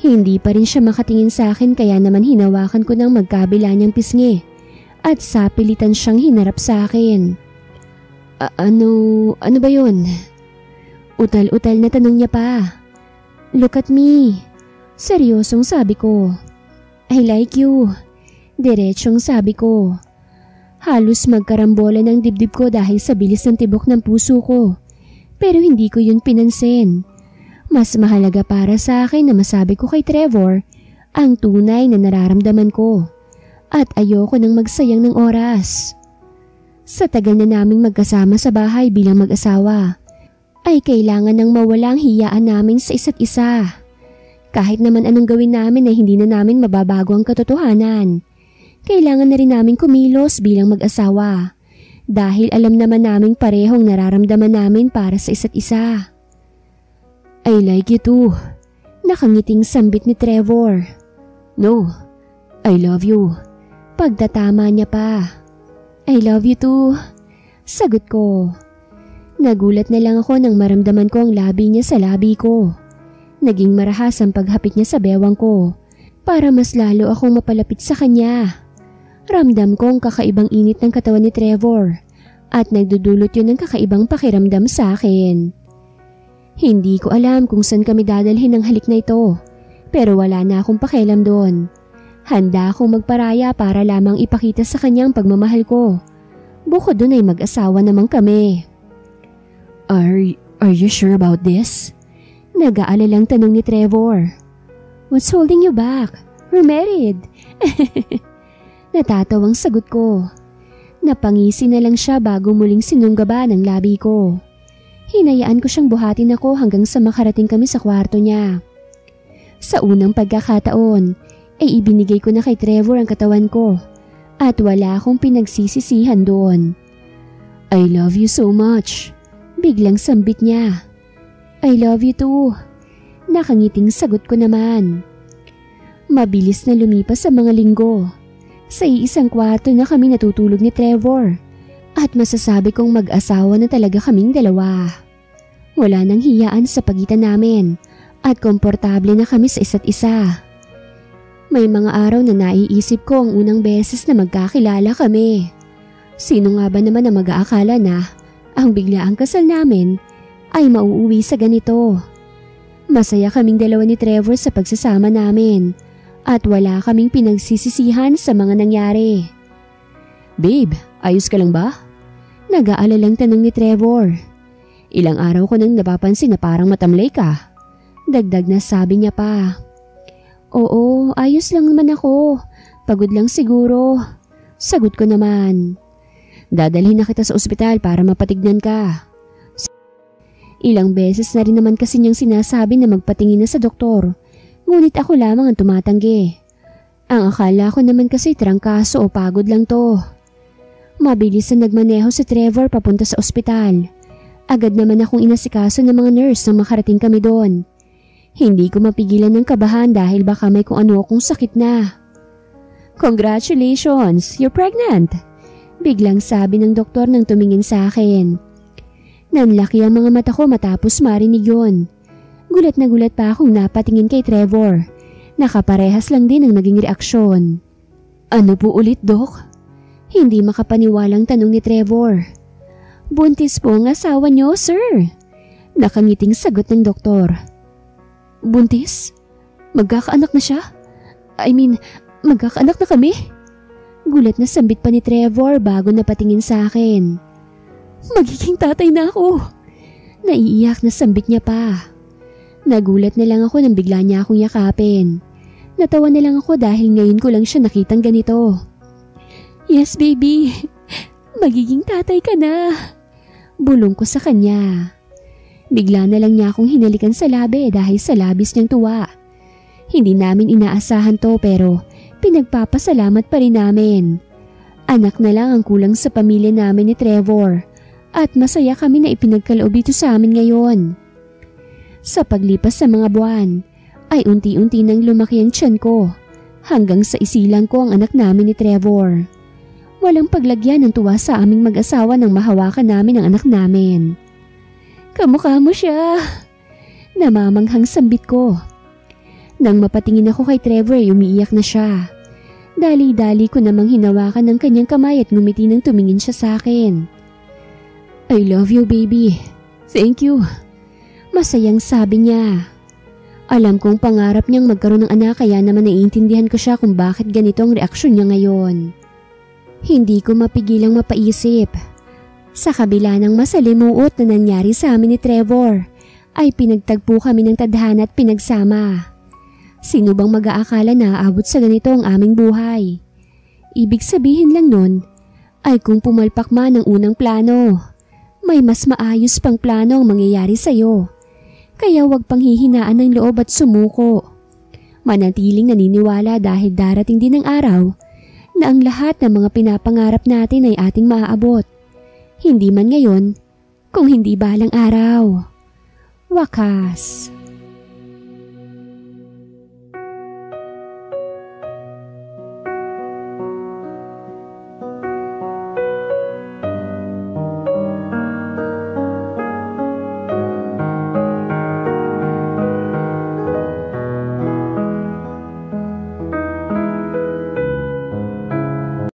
Hindi pa rin siya makatingin sa akin kaya naman hinawakan ko ng magkabila niyang pisngi at sapilitan siyang hinarap sa akin. Ano ba yun? Utal-utal na tanong niya pa. "Look at me." Seryosong sabi ko. "I like you." Diretsong sabi ko. Halos magkarambola ng dibdib ko dahil sa bilis ng tibok ng puso ko. Pero hindi ko yun pinansin. Mas mahalaga para sa akin na masabi ko kay Trevor ang tunay na nararamdaman ko. At ayoko nang magsayang ng oras. Sa tagal na naming magkasama sa bahay bilang mag-asawa, ay kailangan nang mawala ang hiyaan namin sa isa't isa. Kahit naman anong gawin namin ay hindi na namin mababago ang katotohanan. Kailangan na rin namin kumilos bilang mag-asawa dahil alam naman naming parehong nararamdaman namin para sa isa't isa. "I like you too." Nakangiting sambit ni Trevor. "No, I love you." Pagtatama niya pa. "I love you too." Sagot ko. Nagulat na lang ako nang maramdaman ko ang labi niya sa labi ko. Naging marahas ang paghapit niya sa bewang ko para mas lalo akong mapalapit sa kanya. Ramdam ko ang kakaibang init ng katawan ni Trevor at nagdudulot yun ng kakaibang pakiramdam sa akin. Hindi ko alam kung saan kami dadalhin ng halik na ito pero wala na akong pakialam doon. Handa akong magparaya para lamang ipakita sa kanya ang pagmamahal ko. Bukod doon ay mag-asawa naman kami. Are you sure about this?" Nag-aalalang tanong ni Trevor. "What's holding you back? We're married." Natatawang sagot ko. Napangisi na lang siya bago muling sinunggaba ng labi ko. Hinayaan ko siyang buhatin ako hanggang sa makarating kami sa kwarto niya. Sa unang pagkakataon, ay ibinigay ko na kay Trevor ang katawan ko at wala akong pinagsisisihan doon. "I love you so much." Biglang sambit niya. "I love you too." Nakangiting sagot ko naman. Mabilis na lumipas sa mga linggo. Sa iisang kwarto na kami natutulog ni Trevor at masasabi kong mag-asawa na talaga kaming dalawa. Wala nang hiyaan sa pagitan namin at komportable na kami sa isa't isa. May mga araw na naiisip ko ang unang beses na magkakilala kami. Sino nga ba naman ang mag-aakala na ang biglaang kasal namin ay mauuwi sa ganito? Masaya kaming dalawa ni Trevor sa pagsasama namin at wala kaming pinagsisisihan sa mga nangyari. "Babe, ayos ka lang ba?" Nag-aalalang tanong ni Trevor. "Ilang araw ko nang napapansin na parang matamlay ka." Dagdag na sabi niya pa. "Oo, ayos lang naman ako. Pagod lang siguro." Sagot ko naman. "Dadalhin na kita sa ospital para mapatignan ka." Ilang beses na rin naman kasi niyang sinasabi na magpatingin na sa doktor. Ngunit ako lamang ang tumatanggi. Ang akala ko naman kasi trangkaso o pagod lang to. Mabilis na nagmaneho si Trevor papunta sa ospital. Agad naman akong inasikaso ng mga nurse nang makarating kami doon. Hindi ko mapigilan ng kabahan dahil baka may kung ano akong sakit na. "Congratulations, you're pregnant!" Biglang sabi ng doktor nang tumingin sa akin. Nanlaki ang mga mata ko matapos marinig yun. Gulat na gulat pa akong napatingin kay Trevor. Nakaparehas lang din ang naging reaksyon. Ano po ulit, Dok? Hindi makapaniwalang tanong ni Trevor. Buntis po ang asawa niyo, sir. Nakangiting sagot ng doktor. Buntis? Magkakaanak na siya? Magkakaanak na kami? Gulat na sambit pa ni Trevor bago napatingin sa akin. Magiging tatay na ako. Naiiyak na sambit niya pa. Nagulat na lang ako nang bigla niya akong yakapin. Natawa na lang ako dahil ngayon ko lang siya nakitang ganito. Yes, baby. Magiging tatay ka na. Bulong ko sa kanya. Bigla na lang niya akong hinalikan sa labi dahil sa labis niyang tuwa. Hindi namin inaasahan to pero pinagpapasalamat pa rin namin. Anak na lang ang kulang sa pamilya namin ni Trevor at masaya kami na ipinagkaloob ito sa amin ngayon. Sa paglipas sa mga buwan ay unti-unti nang lumaki ang tiyan ko hanggang sa isilang ko ang anak namin ni Trevor. Walang paglagyan ng tuwa sa aming mag-asawa nang mahawakan namin ang anak namin. Kamukha mo siya. Namamanghang sambit ko. Nang mapatingin ako kay Trevor ay umiiyak na siya. Dali-dali ko namang hinawakan ng kanyang kamay at ngumiti nang tumingin siya sa akin. I love you, baby. Thank you. Masayang sabi niya. Alam kong pangarap niyang magkaroon ng anak kaya naman naiintindihan ko siya kung bakit ganito ang reaksyon niya ngayon. Hindi ko mapigilang mapaisip. Sa kabila ng masalimuot na nangyari sa amin ni Trevor, ay pinagtagpo kami ng tadhana at pinagsama. Sino bang mag-aakala na aabot sa ganito ang aming buhay? Ibig sabihin lang nun ay kung pumalpak man ang unang plano, may mas maayos pang plano ang mangyayari sa'yo. Kaya huwag pang hihinaan ng loob at sumuko. Manatiling naniniwala dahil darating din ang araw na ang lahat ng mga pinapangarap natin ay ating maaabot. Hindi man ngayon, kung hindi balang araw. Wakas.